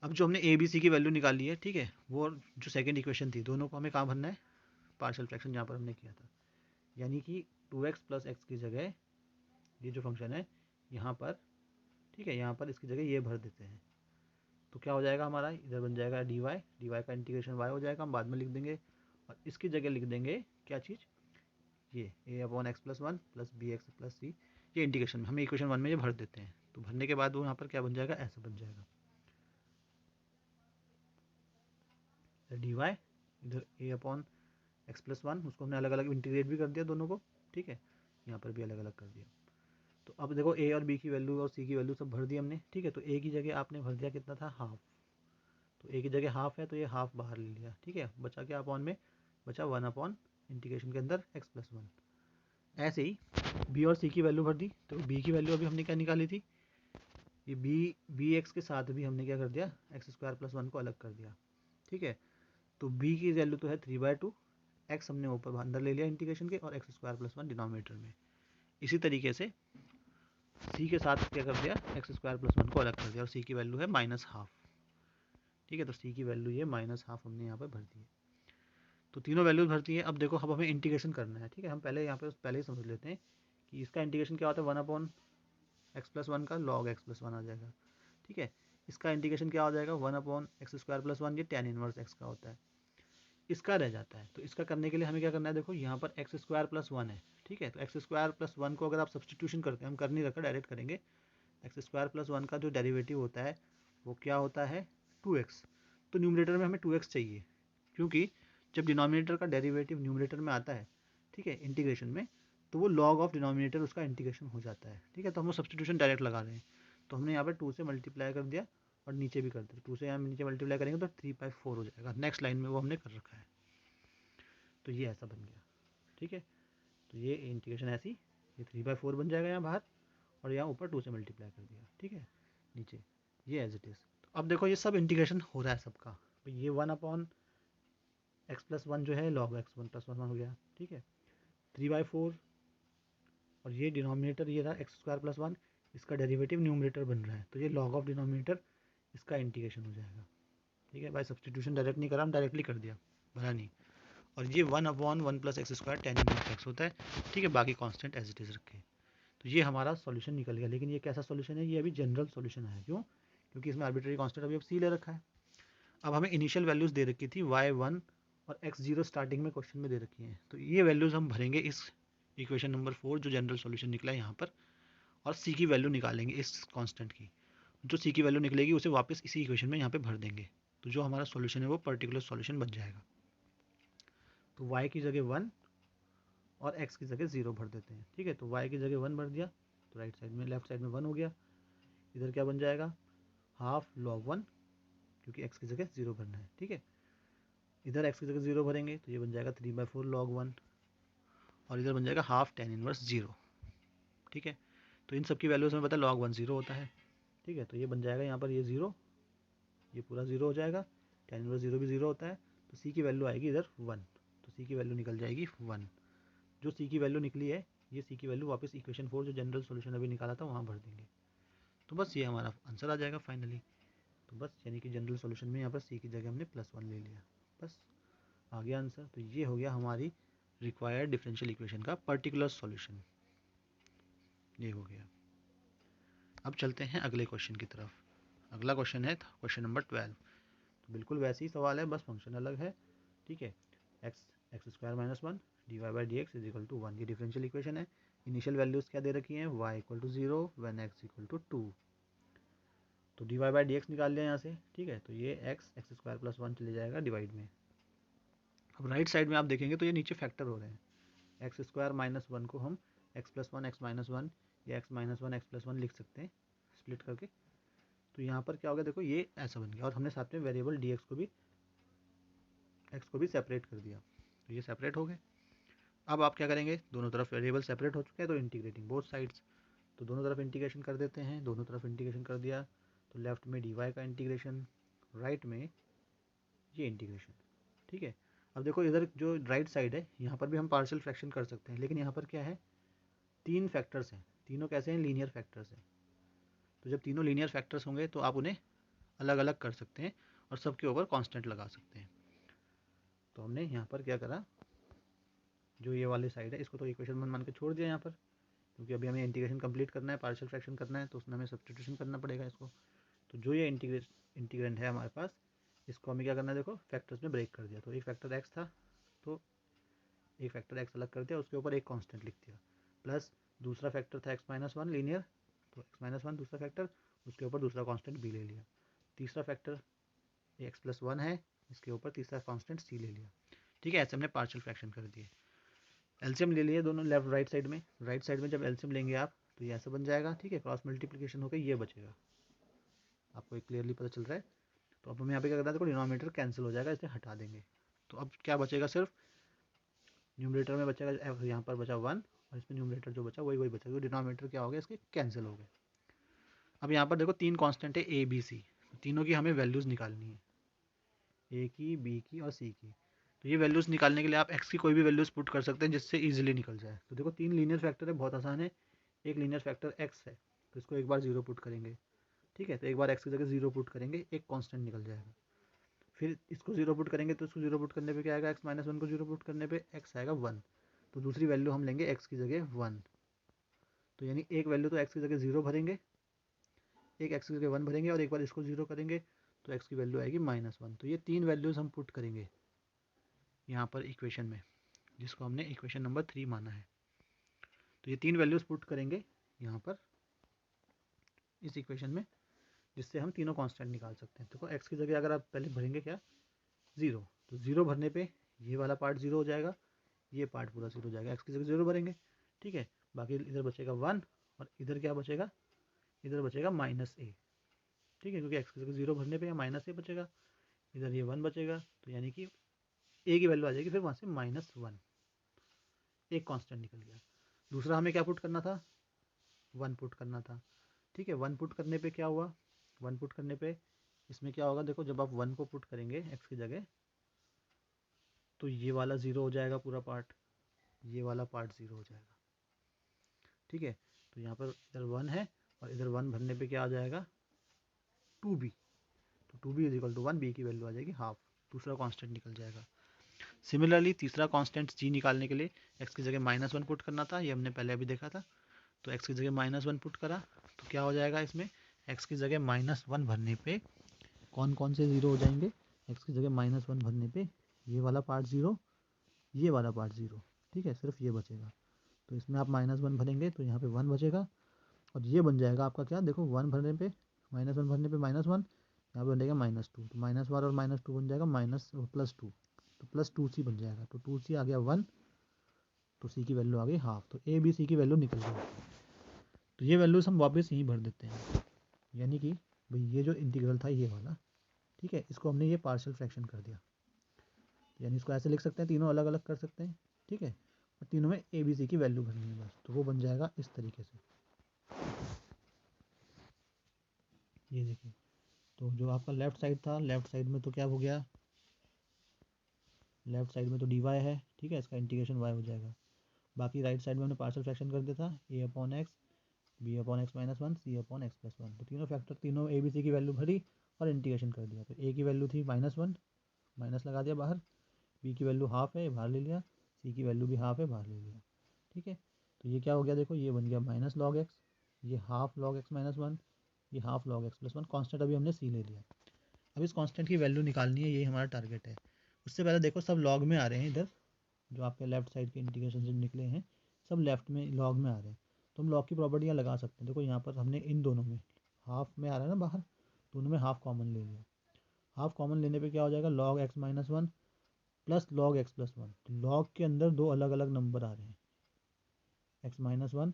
अब जो हमने ए बी सी की वैल्यू निकाली है, ठीक है, वो जो सेकेंड इक्वेशन थी दोनों को हमें कहाँ भरना है, पार्शियल फ्रैक्शन जहाँ पर हमने किया था, यानी कि 2x प्लस एक्स की जगह ये जो फंक्शन है यहाँ पर, ठीक है, यहाँ पर इसकी जगह ये भर देते हैं। तो क्या हो जाएगा हमारा, इधर बन जाएगा dy, dy का इंटीग्रेशन y हो जाएगा, हम बाद में लिख देंगे। और इसकी जगह लिख देंगे क्या चीज़, ये a/x+1 plus bx plus c, ये इंटीग्रेशन में हम इक्वेशन 1 में ये भर देते हैं। तो भरने के बाद वो यहाँ पर क्या बन जाएगा, ऐसा बन जाएगा dy, इधर a/x+1, उसको हमने अलग अलग इंटीग्रेट भी कर दिया दोनों को, ठीक है, यहाँ पर भी अलग अलग कर दिया। तो अब देखो a और b की वैल्यू और c की वैल्यू सब भर दी हमने, ठीक है। तो a की जगह आपने भर दिया कितना था, हाफ। तो a की जगह हाफ है तो ये हाफ बाहर ले लिया, ठीक है। बचा क्या अपॉन में, बचा 1 इंटीग्रेशन के अंदर x+1। ऐसे ही b और c की वैल्यू भर दी। तो b की वैल्यू अभी हमने क्या निकाली थी, ये बी एक्स के साथ भी हमने क्या कर दिया, x² + 1 को अलग कर दिया, ठीक है। तो b की वैल्यू तो है 3/2, x हमने ऊपर अंदर ले लिया इंटीग्रेशन के, और x² + 1 डिनोमिनेटर में। इसी तरीके से c के साथ क्या कर दिया, x² + 1 को अलग कर दिया, और c की वैल्यू है -½ ठीक है। तो c की वैल्यू ये -½ हमने यहाँ पर भर दी है। तो तीनों वैल्यूज भरती है। अब देखो, अब हमें इंटीग्रेशन करना है, ठीक है। हम पहले यहाँ पे पहले ही समझ लेते हैं कि इसका इंटीग्रेशन क्या होता है, 1/x+1 का log x+1 आ जाएगा, ठीक है। इसका इंटीग्रेशन क्या हो जाएगा, 1/x² + 1, ये tan 1x का होता है, इसका रह जाता है। तो इसका करने के लिए हमें क्या करना है, देखो यहाँ पर x² + 1 है, ठीक है। तो x² + 1 को अगर आप सब्सटीट्यूशन करते हैं, हम कर नहीं रखा, डायरेक्ट करेंगे। x² + 1 का जो डेरिवेटिव होता है वो क्या होता है, 2x। तो न्यूमरेटर में हमें 2x चाहिए, क्योंकि जब डिनोमिनेटर का डेरिवेटिव न्यूमरेटर में आता है, ठीक है, इंटीग्रेशन में, तो वो log ऑफ डिनोमिनेटर उसका इंटीग्रेशन हो जाता है, ठीक है। तो हम लोग सब्सटीट्यूशन डायरेक्ट लगा रहे हैं। तो हमने यहाँ पर 2 से मल्टीप्लाई कर दिया और नीचे भी कर दिया। 2 से हम नीचे मल्टीप्लाई करेंगे तो 3/4 हो जाएगा। नेक्स्ट लाइन में वो हमने कर रखा है। तो ये ऐसा बन गया, ठीक है। तो ये इंटीग्रेशन ऐसी, ये 3/4 बन जाएगा यहाँ बाहर, और यहाँ ऊपर 2 से मल्टीप्लाई कर दिया, ठीक है, नीचे ये एज इट इज़। तो अब देखो ये सब इंटीग्रेशन हो रहा है सबका। तो ये 1/x+1 जो है log x1+1 हो गया, ठीक है, 3/4, और ये डिनोमिनेटर ये रहा x² + 1, इसका डेरिवेटिव न्यूमरेटर बन रहा है, तो ये log ऑफ डिनोमिनेटर, इसका इंटीग्रेशन हो जाएगा, ठीक है। भाई सब्सटीट्यूशन डायरेक्ट नहीं करा, हम डायरेक्टली कर दिया, भरा नहीं। और ये 1/1 + x² tan 1x होता है, ठीक है। बाकी कांस्टेंट एज इट इज़ रखे। तो ये हमारा सॉल्यूशन निकल गया। लेकिन ये कैसा सॉल्यूशन है, ये अभी जनरल सॉल्यूशन है। क्यों, क्योंकि इसमें आर्बिट्रेरी कांस्टेंट अभी c ले रखा है। अब हमें इनिशियल वैल्यूज़ दे रखी थी y1 और x0 स्टार्टिंग में क्वेश्चन में दे रखी हैं। तो ये वैल्यूज़ हम भरेंगे इस इक्वेशन नंबर 4 जो जनरल सॉल्यूशन निकला है यहाँ पर, और c की वैल्यू निकालेंगे इस कांस्टेंट की। जो c की वैल्यू निकलेगी उसे वापस इसी इक्वेशन में यहाँ पे भर देंगे। तो जो हमारा सॉल्यूशन है वो पर्टिकुलर सॉल्यूशन बन जाएगा। तो y की जगह 1 और x की जगह 0 भर देते हैं, ठीक है। तो y की जगह 1 भर दिया, तो राइट साइड में, लेफ्ट साइड में 1 हो गया। इधर क्या बन जाएगा, हाफ log 1, क्योंकि x की जगह 0 भरना है, ठीक है। इधर x की जगह 0 भरेंगे तो ये बन जाएगा 3/4 log 1, और इधर बन जाएगा हाफ tan 1/0, ठीक है। तो इन सब की वैल्यूज हमें पता है log 1 0 होता है, ठीक है। तो ये बन जाएगा यहाँ पर ये 0, ये पूरा 0 हो जाएगा, tan 1/0 भी 0 होता है। तो c की वैल्यू आएगी इधर 1, तो c की वैल्यू निकल जाएगी 1। जो c की वैल्यू निकली है, ये c की वैल्यू वापस इक्वेशन 4 जो जनरल सॉल्यूशन अभी निकाला था वहाँ भर देंगे। तो बस ये हमारा आंसर आ जाएगा फाइनली। तो बस यानी कि जनरल सॉल्यूशन में यहाँ पर c की जगह हमने +1 ले लिया, बस आ गया आंसर। तो ये हो गया हमारी रिक्वायर्ड डिफरेंशियल इक्वेशन का पर्टिकुलर सॉल्यूशन, ये हो गया। अब चलते हैं अगले क्वेश्चन की तरफ। अगला क्वेश्चन है क्वेश्चन नंबर 12। तो बिल्कुल वैसे ही सवाल है, बस फंक्शन अलग है, ठीक है। x² - 1 dy/dx = 1, ये डिफरेंशियल इक्वेशन है। इनिशियल वैल्यूज़ क्या दे रखी हैं, y = 0 व्हेन x = 2। तो dy/dx निकाल लिया यहाँ से, ठीक है। तो ये x² + 1 चले जाएगा डिवाइड में। अब राइट साइड में आप देखेंगे तो ये नीचे फैक्टर हो रहे हैं। x² - 1 को हम x+1 x - 1 या x - 1 x+1 लिख सकते हैं स्प्लिट करके। तो यहाँ पर क्या होगा, देखो ये ऐसा बन गया, और हमने साथ में वेरिएबल dx को भी, x को भी सेपरेट कर दिया, तो ये सेपरेट हो गए। अब आप क्या करेंगे, दोनों तरफ वेरिएबल सेपरेट हो चुके हैं, तो इंटीग्रेटिंग बोथ साइड्स, तो दोनों तरफ इंटीग्रेशन कर देते हैं। दोनों तरफ इंटीग्रेशन कर दिया तो लेफ्ट में dy का इंटीग्रेशन, राइट में ये इंटीग्रेशन, ठीक है। अब देखो इधर जो राइट साइड है, यहाँ पर भी हम पार्शियल फ्रैक्शन कर सकते हैं, लेकिन यहाँ पर क्या है, 3 फैक्टर्स हैं। तीनों कैसे हैं, लीनियर फैक्टर्स हैं। तो जब तीनों लीनियर फैक्टर्स होंगे तो आप उन्हें अलग अलग कर सकते हैं और सबके ऊपर कांस्टेंट लगा सकते हैं। तो हमने यहाँ पर क्या करा, जो ये वाली साइड है इसको तो इक्वेशन 1 मान के छोड़ दिया यहाँ पर, क्योंकि अभी हमें इंटीग्रेशन कंप्लीट करना है, पार्शियल फ्रैक्शन करना है, तो उसमें हमें सब्स्टिट्यूशन करना पड़ेगा इसको, तो जो ये इंटीग्रेंड है हमारे पास, इसको हमें क्या करना है, देखो फैक्टर्स में ब्रेक कर दिया। तो एक फैक्टर एक्स था, तो एक फैक्टर एक्स अलग कर दिया, उसके ऊपर एक कांस्टेंट लिख दिया, प्लस दूसरा फैक्टर था एक्स माइनस वन लीनियर, तो एक्स माइनस वन दूसरा फैक्टर, उसके ऊपर दूसरा कांस्टेंट बी ले लिया। तीसरा फैक्टर एक्स प्लस वन है, इसके ऊपर तीसरा कांस्टेंट सी ले लिया। ठीक है, ऐसे हमने पार्शियल फ्रैक्शन कर दिए। एलसीएम ले लिए दोनों लेफ्ट राइट साइड में। राइट साइड में जब एलसीएम लेंगे आप, तो ये ऐसा बन जाएगा। ठीक है, क्रॉस मल्टीप्लिकेशन होकर ये बचेगा। आपको एक क्लियरली पता चल रहा है। तो अब हमें यहाँ पे क्या करना है, देखो डिनोमिनेटर कैंसिल हो जाएगा, इसे हटा देंगे। तो अब क्या बचेगा, सिर्फ न्यूमरेटर में बचेगा, यहाँ पर बचा वन, और इसमें न्यूमरेटर जो बचा वही बचेगा। डिनोमिनेटर क्या हो गया, इसके कैंसिल हो गए। अब यहाँ पर देखो तीन कांस्टेंट है ए बी सी, तीनों की हमें वैल्यूज़ निकालनी है, ए की, बी की और सी की। तो ये वैल्यूज़ निकालने के लिए आप एक्स की कोई भी वैल्यूज़ पुट कर सकते हैं, जिससे ईजिली निकल जाए। तो देखो तीन लीनियर फैक्टर है, बहुत आसान है। एक लीनियर फैक्टर एक्स है, तो इसको एक बार जीरो पुट करेंगे। ठीक है, तो एक बार एक्स की जगह जीरो पुट करेंगे, एक कांस्टेंट निकल जाएगा। फिर इसको जीरो पुट करेंगे, तो इसको जीरो पुट करने पे क्या आएगा, एक्स माइनस वन को जीरो पुट करने पे एक्स आएगा वन। तो दूसरी वैल्यू हम लेंगे एक्स की जगह वन। तो यानी एक वैल्यू तो एक्स की जगह जीरो भरेंगे, एक एक्स की जगह वन भरेंगे, और एक बार इसको जीरो करेंगे तो एक्स की वैल्यू आएगी माइनस वन। तो ये तीन वैल्यूज़ हम पुट करेंगे यहाँ पर इक्वेशन में, जिसको हमने इक्वेशन नंबर 3 माना है। तो ये तीन वैल्यूज़ पुट करेंगे यहाँ पर इस इक्वेशन में, जिससे हम तीनों कांस्टेंट निकाल सकते हैं। देखो एक्स की जगह अगर आप पहले भरेंगे क्या, ज़ीरो, तो ज़ीरो भरने पे ये वाला पार्ट ज़ीरो हो जाएगा, ये पार्ट पूरा ज़ीरो हो जाएगा। एक्स की जगह ज़ीरो भरेंगे, ठीक है, बाकी इधर बचेगा वन, और इधर क्या बचेगा, इधर बचेगा माइनस ए। ठीक है, क्योंकि एक्स की जगह ज़ीरो भरने पे माइनस ए बचेगा, इधर ये वन बचेगा, तो यानी कि ए की वैल्यू आ जाएगी, फिर वहाँ से माइनस वन, एक कांस्टेंट निकल गया। दूसरा हमें क्या पुट करना था, वन पुट करना था। ठीक है, वन पुट करने पे क्या हुआ, वन पुट करने पे इसमें क्या होगा, देखो जब आप वन को पुट करेंगे एक्स की जगह, तो ये वाला ज़ीरो हो जाएगा पूरा पार्ट, ये वाला पार्ट ज़ीरो हो जाएगा। ठीक है, तो यहाँ पर इधर वन है, और इधर वन भरने पे क्या आ जाएगा, टू बी। तो two b is equal to one, b की वैल्यू आ जाएगी हाफ, दूसरा कांस्टेंट निकल जाएगा। सिमिलरली तीसरा कांस्टेंट जी निकालने के लिए एक्स की जगह माइनस वन पुट करना था, ये हमने पहले अभी देखा था। तो एक्स की जगह माइनस वन पुट करा, तो क्या हो जाएगा इसमें, एक्स की जगह माइनस वन भरने पे कौन कौन से ज़ीरो हो जाएंगे, एक्स की जगह माइनस वन भरने पे ये वाला पार्ट ज़ीरो, ये वाला पार्ट ज़ीरो। ठीक है, सिर्फ ये बचेगा। तो इसमें आप माइनस वन भरेंगे तो यहाँ पे वन बचेगा, और ये बन जाएगा आपका क्या, देखो वन भरने पे माइनस वन भरने पे माइनस वन, यहाँ पे बनेगा माइनस टू। तो माइनस वन और माइनस टू बन जाएगा माइनस प्लस टू, तो प्लस टू सी बन जाएगा। तो टू सी आ गया वन, तो सी की वैल्यू आ गई हाफ। तो ए बी सी की वैल्यू निकल गई। तो ये वैल्यूज हम वापस यहीं भर देते हैं, यानी कि भाई ये जो इंटीग्रल था ये वाला, ठीक है, इसको हमने ये पार्शियल फ्रैक्शन कर दिया। यानी इसको ऐसे लिख सकते हैं, तीनों अलग अलग कर सकते हैं। ठीक है, और तीनों में ए बी सी की वैल्यू भरनी है बस, तो वो बन जाएगा इस तरीके से। ये देखिए, तो जो आपका लेफ्ट साइड था, लेफ्ट साइड में तो क्या हो गया, लेफ्ट साइड में तो डी वाई है। ठीक है, इसका इंटीग्रेशन वाई हो जाएगा। बाकी राइट साइड में हमने पार्शियल फ्रैक्शन कर दिया था, a upon x, b upon x minus one, c upon x plus one. तो तीनों फैक्टर, तीनों ए बी सी की वैल्यू भरी और इंटीग्रेशन कर दिया। तो ए की वैल्यू थी माइनस वन, माइनस लगा दिया बाहर, बी की वैल्यू हाफ है, बाहर ले लिया, सी की वैल्यू भी हाफ है, बाहर ले लिया। ठीक है, तो ये क्या हो गया, देखो ये बन गया माइनस लॉग एक्स, ये half log x minus one, ये half log x plus one. Constant अभी हमने सी ले लिया। अब इस कांस्टेंट की वैल्यू निकालनी है, यही हमारा टारगेट है। उससे पहले देखो सब लॉग में आ रहे हैं, इधर जो आपके लेफ्ट साइड के इंटीग्रेशन से निकले हैं सब लेफ्ट में लॉग में आ रहे हैं। तो हम लॉग की प्रॉपर्टियाँ लगा सकते हैं। देखो यहाँ पर हमने इन दोनों में हाफ में आ रहा है ना बाहर, दोनों में हाफ कॉमन ले लिया। हाफ कॉमन लेने पे क्या हो जाएगा, log x minus one plus log x plus one. तो लॉग के अंदर दो अलग अलग नंबर आ रहे हैं, एक्स माइनस वन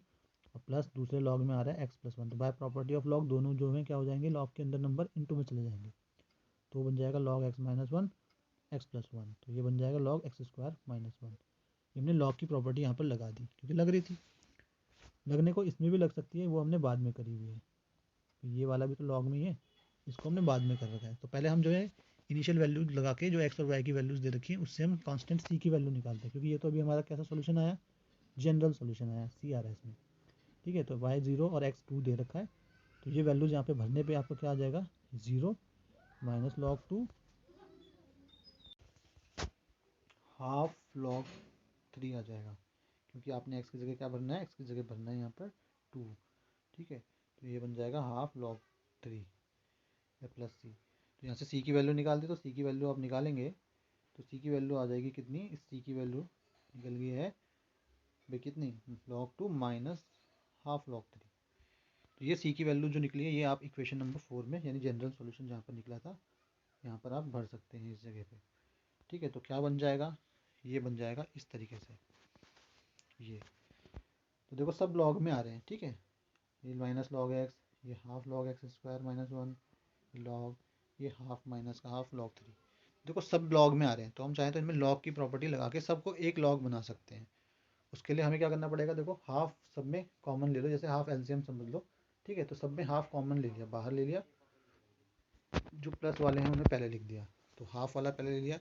और प्लस दूसरे लॉग में आ रहा है एक्स प्लस वन। तो बाय प्रॉपर्टी ऑफ लॉग दोनों जो है क्या हो जाएंगे, लॉग के अंदर नंबर इनटू में चले जाएंगे। तो बन जाएगा log x minus one x plus one, तो ये बन जाएगा log x square minus one. हमने लॉग की प्रॉपर्टी यहाँ पर लगा दी, क्योंकि लग रही थी, लगने को इसमें भी लग सकती है, वो हमने बाद में करी हुई है। तो ये वाला भी तो लॉग में ही है, इसको हमने बाद में कर रखा है। तो पहले हम जो है इनिशियल वैल्यू लगा के जो एक्स और वाई की वैल्यूज़ दे रखी है, उससे हम कांस्टेंट सी की वैल्यू निकालते हैं। क्योंकि ये तो अभी हमारा कैसा सोल्यूशन आया, जनरल सोल्यूशन आया, सी आ रहा है इसमें। ठीक है, तो वाई जीरो और एक्स टू दे रखा है, तो ये वैल्यूज़ यहाँ पे भरने पे आपको क्या आ जाएगा, zero minus log two half log three आ जाएगा। क्योंकि आपने एक्स की जगह क्या भरना है, एक्स की जगह भरना है यहाँ पर टू। ठीक है, तो ये बन जाएगा हाफ लॉग थ्री। या प्लस सी। तो यहाँ से सी की वैल्यू निकाल दी, तो सी की वैल्यू आप निकालेंगे तो सी की वैल्यू आ जाएगी कितनी, इस सी की वैल्यू निकल गई है भाई कितनी, log 2 माइनस हाफ log 3। तो ये सी की वैल्यू जो निकली है ये आप इक्वेशन नंबर 4 में यानी जनरल सॉल्यूशन जहाँ पर निकला था यहाँ पर आप भर सकते हैं इस जगह पे। ठीक है, तो क्या बन जाएगा, ये बन जाएगा इस तरीके से। ये तो देखो सब लॉग में आ रहे हैं। ठीक है, ये माइनस लॉग एक्स, ये half log x square minus 1 log, ये हाफ माइनस का हाफ log 3। देखो सब लॉग में आ रहे हैं, तो हम चाहें तो इनमें लॉग की प्रॉपर्टी लगा के सबको एक लॉग बना सकते हैं। उसके लिए हमें क्या करना पड़ेगा, देखो हाफ सब में कॉमन ले लो, जैसे हाफ एलसीएम समझ लो। ठीक है, तो सब में हाफ कॉमन ले लिया, बाहर ले लिया, जो प्लस वाले हैं उन्हें पहले लिख दिया। तो हाफ वाला पहले ले लिया,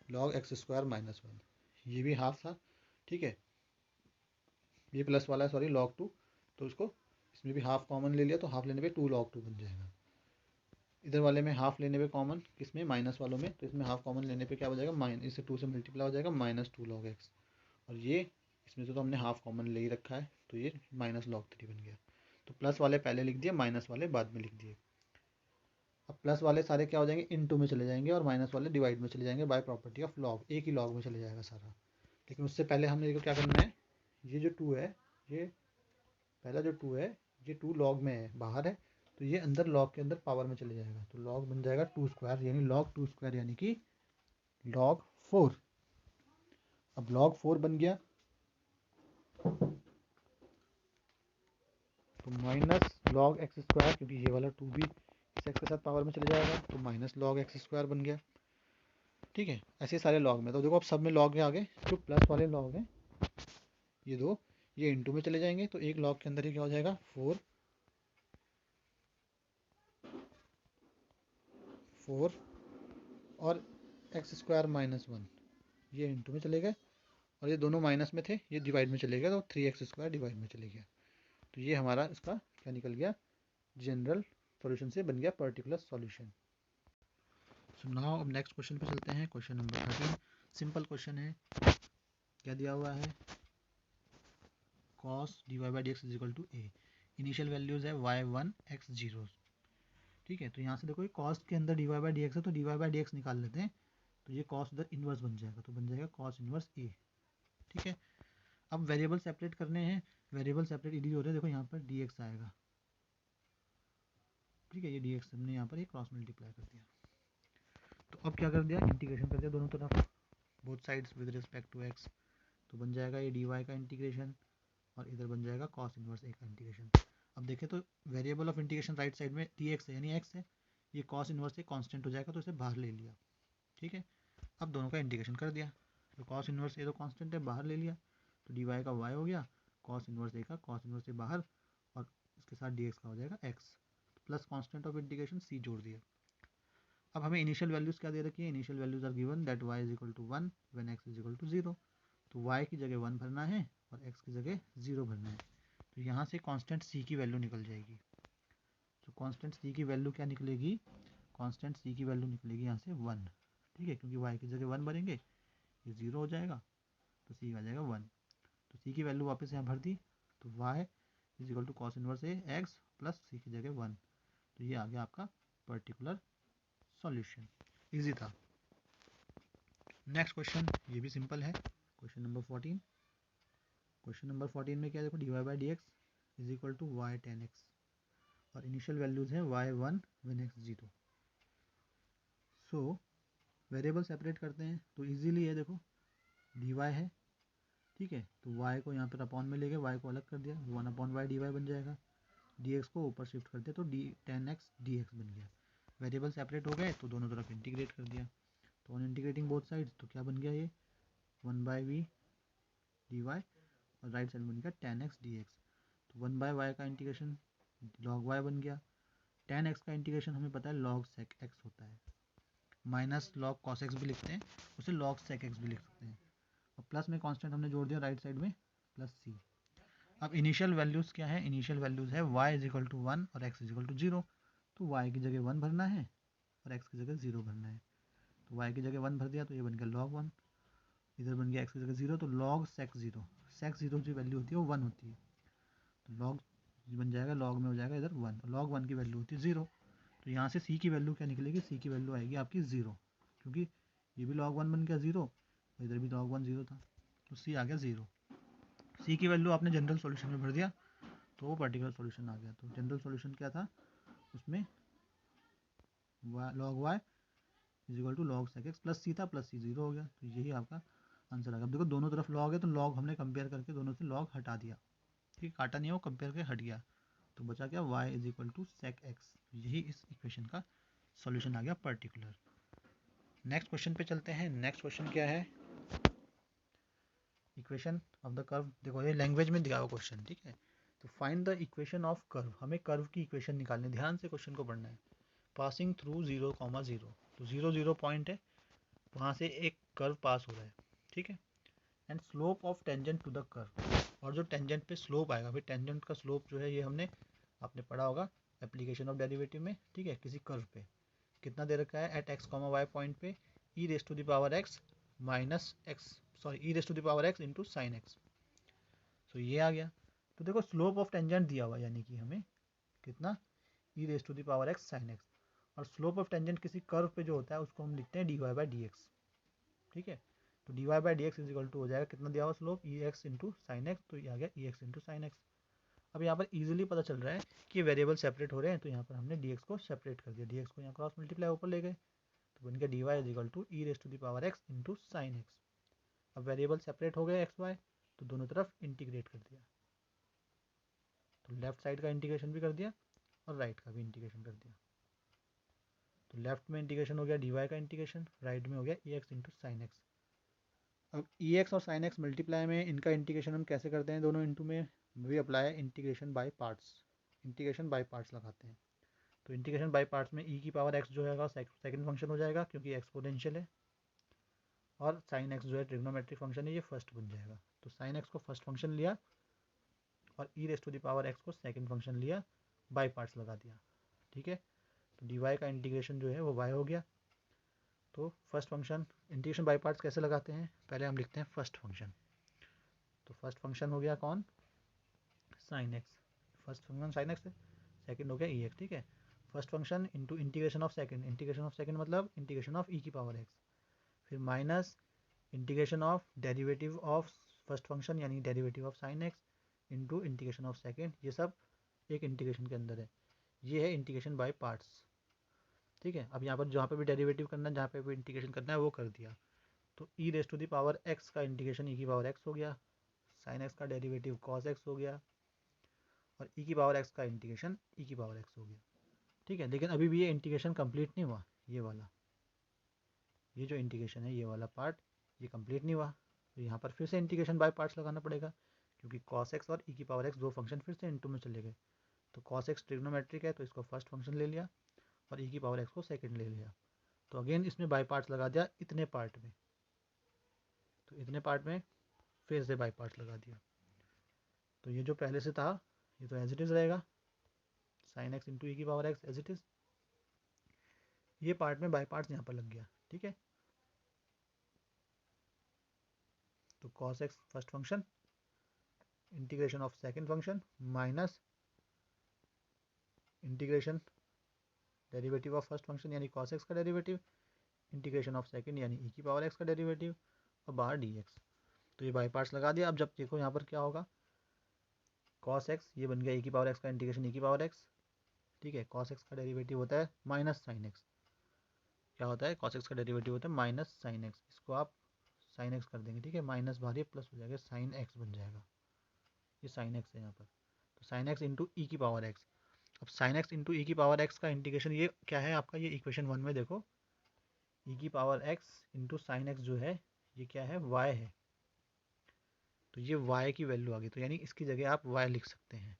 log एक्स स्क्वायर माइनस 1, ये भी हाफ था। ठीक है, ये प्लस वाला है, सॉरी log 2, तो इसको इसमें भी हाफ कॉमन ले लिया, तो हाफ लेने पे 2 log 2 बन जाएगा। इधर वाले में हाफ लेने पे कॉमन, किसमें, माइनस वालों में, तो इसमें हाफ कॉमन लेने पे क्या हो जाएगा, माइनस, इससे 2 से मल्टीप्लाई हो जाएगा -2 log x। और ये इसमें से तो हमने हाफ कॉमन ले ही रखा है, तो ये -log 3 बन गया। तो प्लस वाले पहले लिख दिए, माइनस वाले बाद में लिख दिए। अब प्लस वाले सारे क्या हो जाएंगे, इनटू में चले जाएंगे, और माइनस वाले डिवाइड में चले जाएंगे बाय प्रॉपर्टी ऑफ लॉग, एक ही लॉग में चले जाएगा सारा। लेकिन उससे पहले हमने देखो क्या करना है, ये जो 2 है, ये पहला जो 2 है, ये 2 लॉग में है, बाहर है, तो ये अंदर लॉग के अंदर पावर में चले जाएगा, तो लॉग बन जाएगा 2 स्क्वायर, यानी log 2 स्क्वायर यानी कि log 4। अब log 4 बन गया, तो माइनस log एक्स स्क्वायर, क्योंकि ये वाला 2 भी इस एक्स के साथ पावर में चले जाएगा, तो माइनस log एक्स स्क्वायर बन गया। ठीक है, ऐसे सारे लॉग में, तो देखो अब सब में लॉग के आगे जो प्लस वाले लॉग हैं ये दो, ये इंटू में चले जाएंगे, तो एक लॉग के अंदर ही क्या हो जाएगा, 4 और एक्स स्क्वायर माइनस 1, ये इंटू में चले गए, और ये दोनों माइनस में थे, ये डिवाइड में चले गए, तो 3x स्क्वायर डिवाइड में चले गया। तो ये हमारा इसका क्या निकल गया, जनरल सॉल्यूशन से बन गया पर्टिकुलर सॉल्यूशन। सो नाउ अब नेक्स्ट क्वेश्चन पे चलते हैं, क्वेश्चन नंबर 13। सिंपल क्वेश्चन है, क्या दिया हुआ है, cos dy/dx is equal to a, initial values है y1 x0। ठीक है, तो यहाँ से देखो ये cos के अंदर dy/dx है, तो dy/dx निकाल लेते हैं, तो ये cos उधर इन्वर्स बन जाएगा, तो बन जाएगा cos इन्वर्स a। ठीक है, अब वेरिएबल सेपरेट करने हैं, वेरिएबल सेपरेट इजीली हो रहे हैं, देखो यहाँ पर dx आएगा। ठीक है, ये dx हमने यहाँ पर एक क्रॉस मल्टीप्लाई कर दिया, तो अब क्या कर दिया, इंटीग्रेशन कर दिया दोनों तरफ, both sides with respect to x, तो बन जाएगा ये dy का इंटीग्रेशन, और इधर बन जाएगा cos इनवर्स a का इंटीग्रेशन। अब देखें तो variable of integration right side में dx है, यानी x है, ये cos इनवर्स a कांस्टेंट हो जाएगा, तो इसे बाहर ले लिया। ठीक है, अब दोनों का इंटीग्रेशन कर दिया, तो cos इनवर्स a तो कांस्टेंट है, बाहर ले लिया, तो dy का y हो गया, cos इनवर्स a का cos इनवर्स a बाहर, और इसके साथ dx का हो जाएगा x, plus constant of integration c जोड़ दिया। अब हमें इनिशियल वैल्यूज क्या दे रखी है, initial values are given that y is equal to 1 when x is equal to 0, तो y की जगह 1 भरना है और x की जगह 0 भरना है, तो यहाँ से कांस्टेंट c की वैल्यू निकल जाएगी। तो कांस्टेंट c की वैल्यू क्या निकलेगी, कांस्टेंट c की वैल्यू निकलेगी यहाँ से 1। ठीक है, क्योंकि y की जगह 1 भरेंगे, ये 0 हो जाएगा, तो c आ जाएगा 1, तो c की वैल्यू वापस यहाँ भर दी, तो y is equal to cos inverse a x plus c की जगह 1, तो ये आ गया आपका पर्टिकुलर सॉल्यूशन। इजी था। नेक्स्ट क्वेश्चन, ये भी सिंपल है, क्वेश्चन नंबर 14। क्वेश्चन नंबर 14 में क्या देखो, dy/dx is equal to y tan x, और इनिशियल वैल्यूज है y1 when x 0। So variable separate करते हैं, तो इजीली है, देखो dy है, ठीक है, तो y को यहाँ पर अपॉन में ले गए, y को अलग कर दिया, 1/y dy बन जाएगा, dx को ऊपर शिफ्ट कर दिया, तो tan x dx बन गया। वेरिएबल सेपरेट हो गए, तो दोनों तरफ इंटीग्रेट कर दिया, तो ऑन इंटीग्रेटिंग बोथ साइड्स, तो क्या बन गया, ये 1/v dy, और राइट साइड बन गया tan x dx, तो 1/y का इंटीग्रेशन log y बन गया, tan x का इंटीग्रेशन हमें पता है log sec x होता है, माइनस log cos x भी लिखते हैं, उसे log sec x भी लिख सकते हैं, और प्लस में कांस्टेंट हमने जोड़ दिया राइट साइड में प्लस c। अब इनिशियल वैल्यूज़ क्या है, इनिशियल वैल्यूज़ है y इज इक्वल टू 1 और x इज इक्वल टू 0, तो y की जगह 1 भरना है और x की जगह 0 भरना है, तो y की जगह 1 भर दिया, तो ये बन गया log 1, इधर बन गया x की जगह 0, तो log sec 0, sec 0 की वैल्यू होती है वो 1 होती है, तो log बन जाएगा, log में हो जाएगा इधर 1, log 1 की वैल्यू होती है 0, तो यहाँ से सी की वैल्यू क्या निकलेगी, सी की वैल्यू आएगी आपकी 0, क्योंकि ये भी log 1 बन गया 0, इधर भी log 1 0 था, तो सी आ गया 0। सी की वैल्यू आपने जनरल सॉल्यूशन में भर दिया तो वो पर्टिकुलर सॉल्यूशन आ गया। तो जनरल सॉल्यूशन क्या था उसमें, log y is equal to log sec x plus c था, प्लस सी 0 हो गया, तो यही आपका आंसर आ गया। अब देखो दोनों तरफ log है तो log हमने कंपेयर करके दोनों से log हटा दिया, ठीक, काटा नहीं है वो, कंपेयर करके हट गया, तो बचा क्या, y is equal to sec x। यही इस इक्वेशन का सॉल्यूशन आ गया पर्टिकुलर। नेक्स्ट क्वेश्चन पे चलते हैं। नेक्स्ट क्वेश्चन क्या है, इक्वेशन ऑफ द कर्व। देखो ये लैंग्वेज में दिया हुआ क्वेश्चन, ठीक है। तो find the equation of curve, हमें कर्व की इक्वेशन निकालनी, ध्यान से क्वेश्चन को पढ़ना है। पासिंग थ्रू 0,0, तो 0 पॉइंट है, वहाँ से एक कर्व पास हो रहा है, ठीक है। And slope of tangent to the curve, और जो टेंजेंट पे स्लोप आएगा, फिर टेंजेंट का स्लोप जो है ये हमने आपने पढ़ा होगा एप्लीकेशन ऑफ डेरिवेटिव में, ठीक है। किसी कर्व पे कितना दे रखा है, at x comma y point पे e raise to the power x minus x, sorry e raise to the power x into sine x. So ये आ गया। तो देखो स्लोप ऑफ टेंजेंट दिया हुआ, यानी कि हमें कितना, e raise to the power x sine x, और स्लोप ऑफ टेंजेंट किसी कर्व पे जो होता है उसको हम लिखते हैं d y by d x, ठीक है। तो d y by d x is equal to हो जाएगा, कितना दिया हुआ slope, e x into sine x, तो ये आ गया e x into sine x. अब यहाँ पर इजीली पता चल रहा है कि वेरिएबल सेपरेट हो रहे हैं, तो यहाँ पर हमने डी एक्स को सेपरेट कर दिया, डी एक्स को यहाँ क्रॉस मल्टीप्लाई ऊपर ले गए, तो बन गया d y is equal to e raise to the power x into sine x. अब वेरिएबल सेपरेट हो गए एक्स वाई, तो दोनों तरफ इंटीग्रेट कर दिया, तो लेफ्ट साइड का इंटीग्रेशन भी कर दिया और राइट का भी इंटीग्रेशन कर दिया। तो लेफ्ट में इंटीग्रेशन हो गया डी वाई का इंटीग्रेशन, राइट में हो गया e x into sine x. अब ई एक्स और साइन एक्स मल्टीप्लाई में इनका इंटीग्रेशन हम कैसे करते हैं, दोनों इंटू में we apply integration by parts, integration by parts लगाते हैं। तो इंटीग्रेशन बाय पार्ट्स में ई की पावर एक्स जो है सेकंड फंक्शन हो जाएगा क्योंकि एक्सपोनेंशियल है, और साइन एक्स जो है ट्रिग्नोमेट्रिक फंक्शन है, ये फर्स्ट बन जाएगा। तो साइन एक्स को फर्स्ट फंक्शन लिया और e raise to the power x को सेकंड फंक्शन लिया, बाय पार्ट्स लगा दिया, ठीक है। तो डी वाई का इंटीग्रेशन जो है वो वाई हो गया। तो first function integration by parts कैसे लगाते हैं, पहले हम लिखते हैं फर्स्ट फंक्शन। तो फर्स्ट फंक्शन हो गया कौन, sine x, first function sine x है, सेकंड हो गया ई एक्स, ठीक है। First function into integration of second, integration of second मतलब इंटीग्रेशन ऑफ ई की पावर एक्स, फिर minus integration of derivative of first function यानी derivative of sine x into integration of second, ये सब एक integration के अंदर है। ये है इंटीग्रेशन बाय पार्ट्स, ठीक है। अब यहाँ पर जहाँ पे भी डेरिवेटिव करना है, जहाँ पे भी इंटीग्रेशन करना है वो कर दिया। तो e raise to the power x का इंटीग्रेशन ई की पावर एक्स हो गया, साइन एक्स का डेरिवेटिव कॉस एक्स हो गया, और ई की पावर एक्स का इंटीग्रेशन ई की पावर एक्स हो गया, ठीक है। लेकिन अभी भी ये इंटीग्रेशन कंप्लीट नहीं हुआ, ये वाला, ये जो इंटीग्रेशन है ये वाला पार्ट ये कंप्लीट नहीं हुआ, तो यहाँ पर फिर से इंटीग्रेशन बाय पार्ट्स लगाना पड़ेगा, क्योंकि कॉस एक्स और ई की पावर एक्स दो फंक्शन फिर से इनटू में चले गए। तो कॉस एक्स ट्रिग्नोमेट्रिक है तो इसको फर्स्ट फंक्शन ले लिया और ई की पावर एक्स को सेकंड ले लिया। तो अगेन इसमें बाय पार्ट्स लगा दिया इतने पार्ट में, तो इतने पार्ट में फिर से बाय पार्ट्स लगा दिया। तो ये जो पहले से था ये तो एज इट इज़ रहेगा, साइन एक्स इंटू ई की power x as it is, ये पार्ट में बाय पार्ट्स यहाँ पर लग गया, ठीक है। तो cos x first function integration of second function minus integration derivative of first function यानी कॉस एक्स का डेरिवेटिव, इंटीग्रेशन ऑफ सेकंड यानी ई की पावर एक्स का डेरिवेटिव, और बाहर डी एक्स। तो ये बाई पार्ट्स लगा दिया। अब जब देखो यहाँ पर क्या होगा, कॉस एक्स ये बन गया ई की पावर एक्स का इंटीग्रेशन ई की पावर एक्स, ठीक है। कॉस एक्स का डेरिवेटिव होता है माइनस साइन एक्स, क्या होता है, कॉस एक्स का डेरिवेटिव होता है माइनस साइन एक्स, इसको आप साइन एक्स कर देंगे, ठीक है। माइनस बाहर ये प्लस हो जाएगा, साइन एक्स बन जाएगा, ये साइन एक्स है यहाँ पर। तो साइन एक्स इंटू ई की पावर एक्स, अब साइन एक्स इंटू ई की पावर एक्स का इंटीग्रेशन ये क्या है आपका, ये इक्वेशन 1 में देखो, ई की power x into sine x जो है ये क्या है, वाई है। तो ये वाई की वैल्यू आ गई, तो यानी इसकी जगह आप वाई लिख सकते हैं।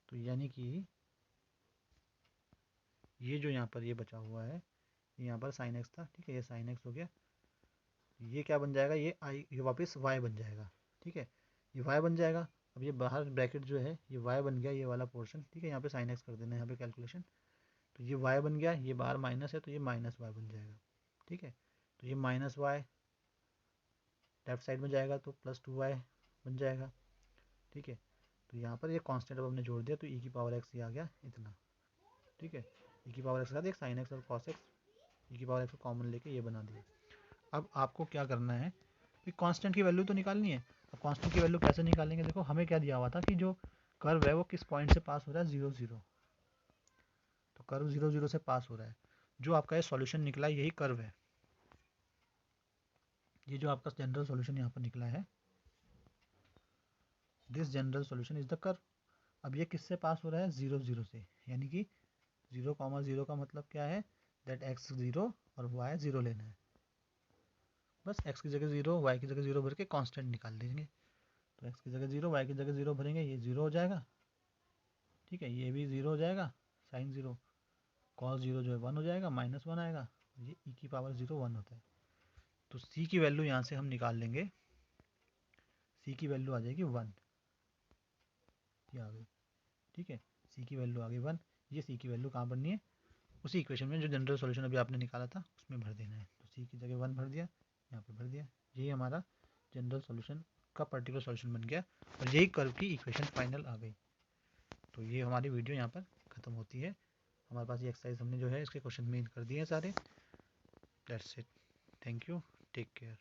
तो यानी कि ये जो यहाँ पर ये बचा हुआ है, यहाँ पर साइन एक्स था, ठीक है, ये साइन एक्स हो गया, ये क्या बन जाएगा, ये आई, ये वापस वाई बन जाएगा, ठीक है। ये वाई बन जाएगा। अब ये बाहर ब्रैकेट जो है ये वाई बन गया, ये वाला पोर्शन, ठीक है। यहाँ पे साइन एक्स कर देना है यहाँ पे कैलकुलेशन, तो ये वाई बन गया, ये बाहर माइनस है तो ये माइनस वाई बन जाएगा, ठीक है। तो ये माइनस वाई लेफ्ट साइड में जाएगा तो प्लस 2y बन जाएगा, ठीक है। तो यहाँ पर ये कांस्टेंट अब हमने जोड़ दिया तो e की पावर x ये आ गया इतना, ठीक है। e की पावर x के साथ एक sin x और cos x, e की पावर x को कॉमन लेके ये बना दिया। अब आपको क्या करना है कि कांस्टेंट की वैल्यू तो निकालनी है। अब कांस्टेंट की वैल्यू कैसे निकालेंगे, देखो हमें क्या दिया हुआ था कि जो कर्व है वो किस पॉइंट से पास हो रहा है, 0 0। तो कर्व 0 0 से पास हो रहा है, जो आपका ये सॉल्यूशन निकला यही कर्व है। ये जो आपका जनरल सॉल्यूशन यहाँ पर निकला है, this general solution is the curve. अब ये किससे पास हो रहा है, 0 0 से, यानी कि 0 0 का मतलब क्या है, दैट x 0 और y 0 लेना है। बस x की जगह 0 y की जगह 0 भर के कांस्टेंट निकाल देंगे। तो x की जगह 0 y की जगह 0 भरेंगे, ये 0 हो जाएगा, ठीक है। ये भी 0 हो जाएगा, साइन 0, कॉस 0 जो है 1 हो जाएगा, -1 आएगा, ये e की पावर 0 1 होता है। तो c की वैल्यू यहाँ से हम निकाल लेंगे, c की वैल्यू आ जाएगी 1, ये आ गई, ठीक है। c की वैल्यू आ गई 1। ये c की वैल्यू कहाँ भरनी है, उसी इक्वेशन में जो जनरल सॉल्यूशन अभी आपने निकाला था उसमें भर देना है। तो c की जगह 1 भर दिया, यहाँ पे भर दिया, यही हमारा जनरल सॉल्यूशन का पर्टिकुलर सॉल्यूशन बन गया और यही कर्व की इक्वेशन फाइनल आ गई। तो ये हमारी वीडियो यहाँ पर ख़त्म होती है। हमारे पास ये एक्सरसाइज हमने जो है इसके क्वेश्चन मेन कर दिए हैं सारे। That's it, thank you, take care.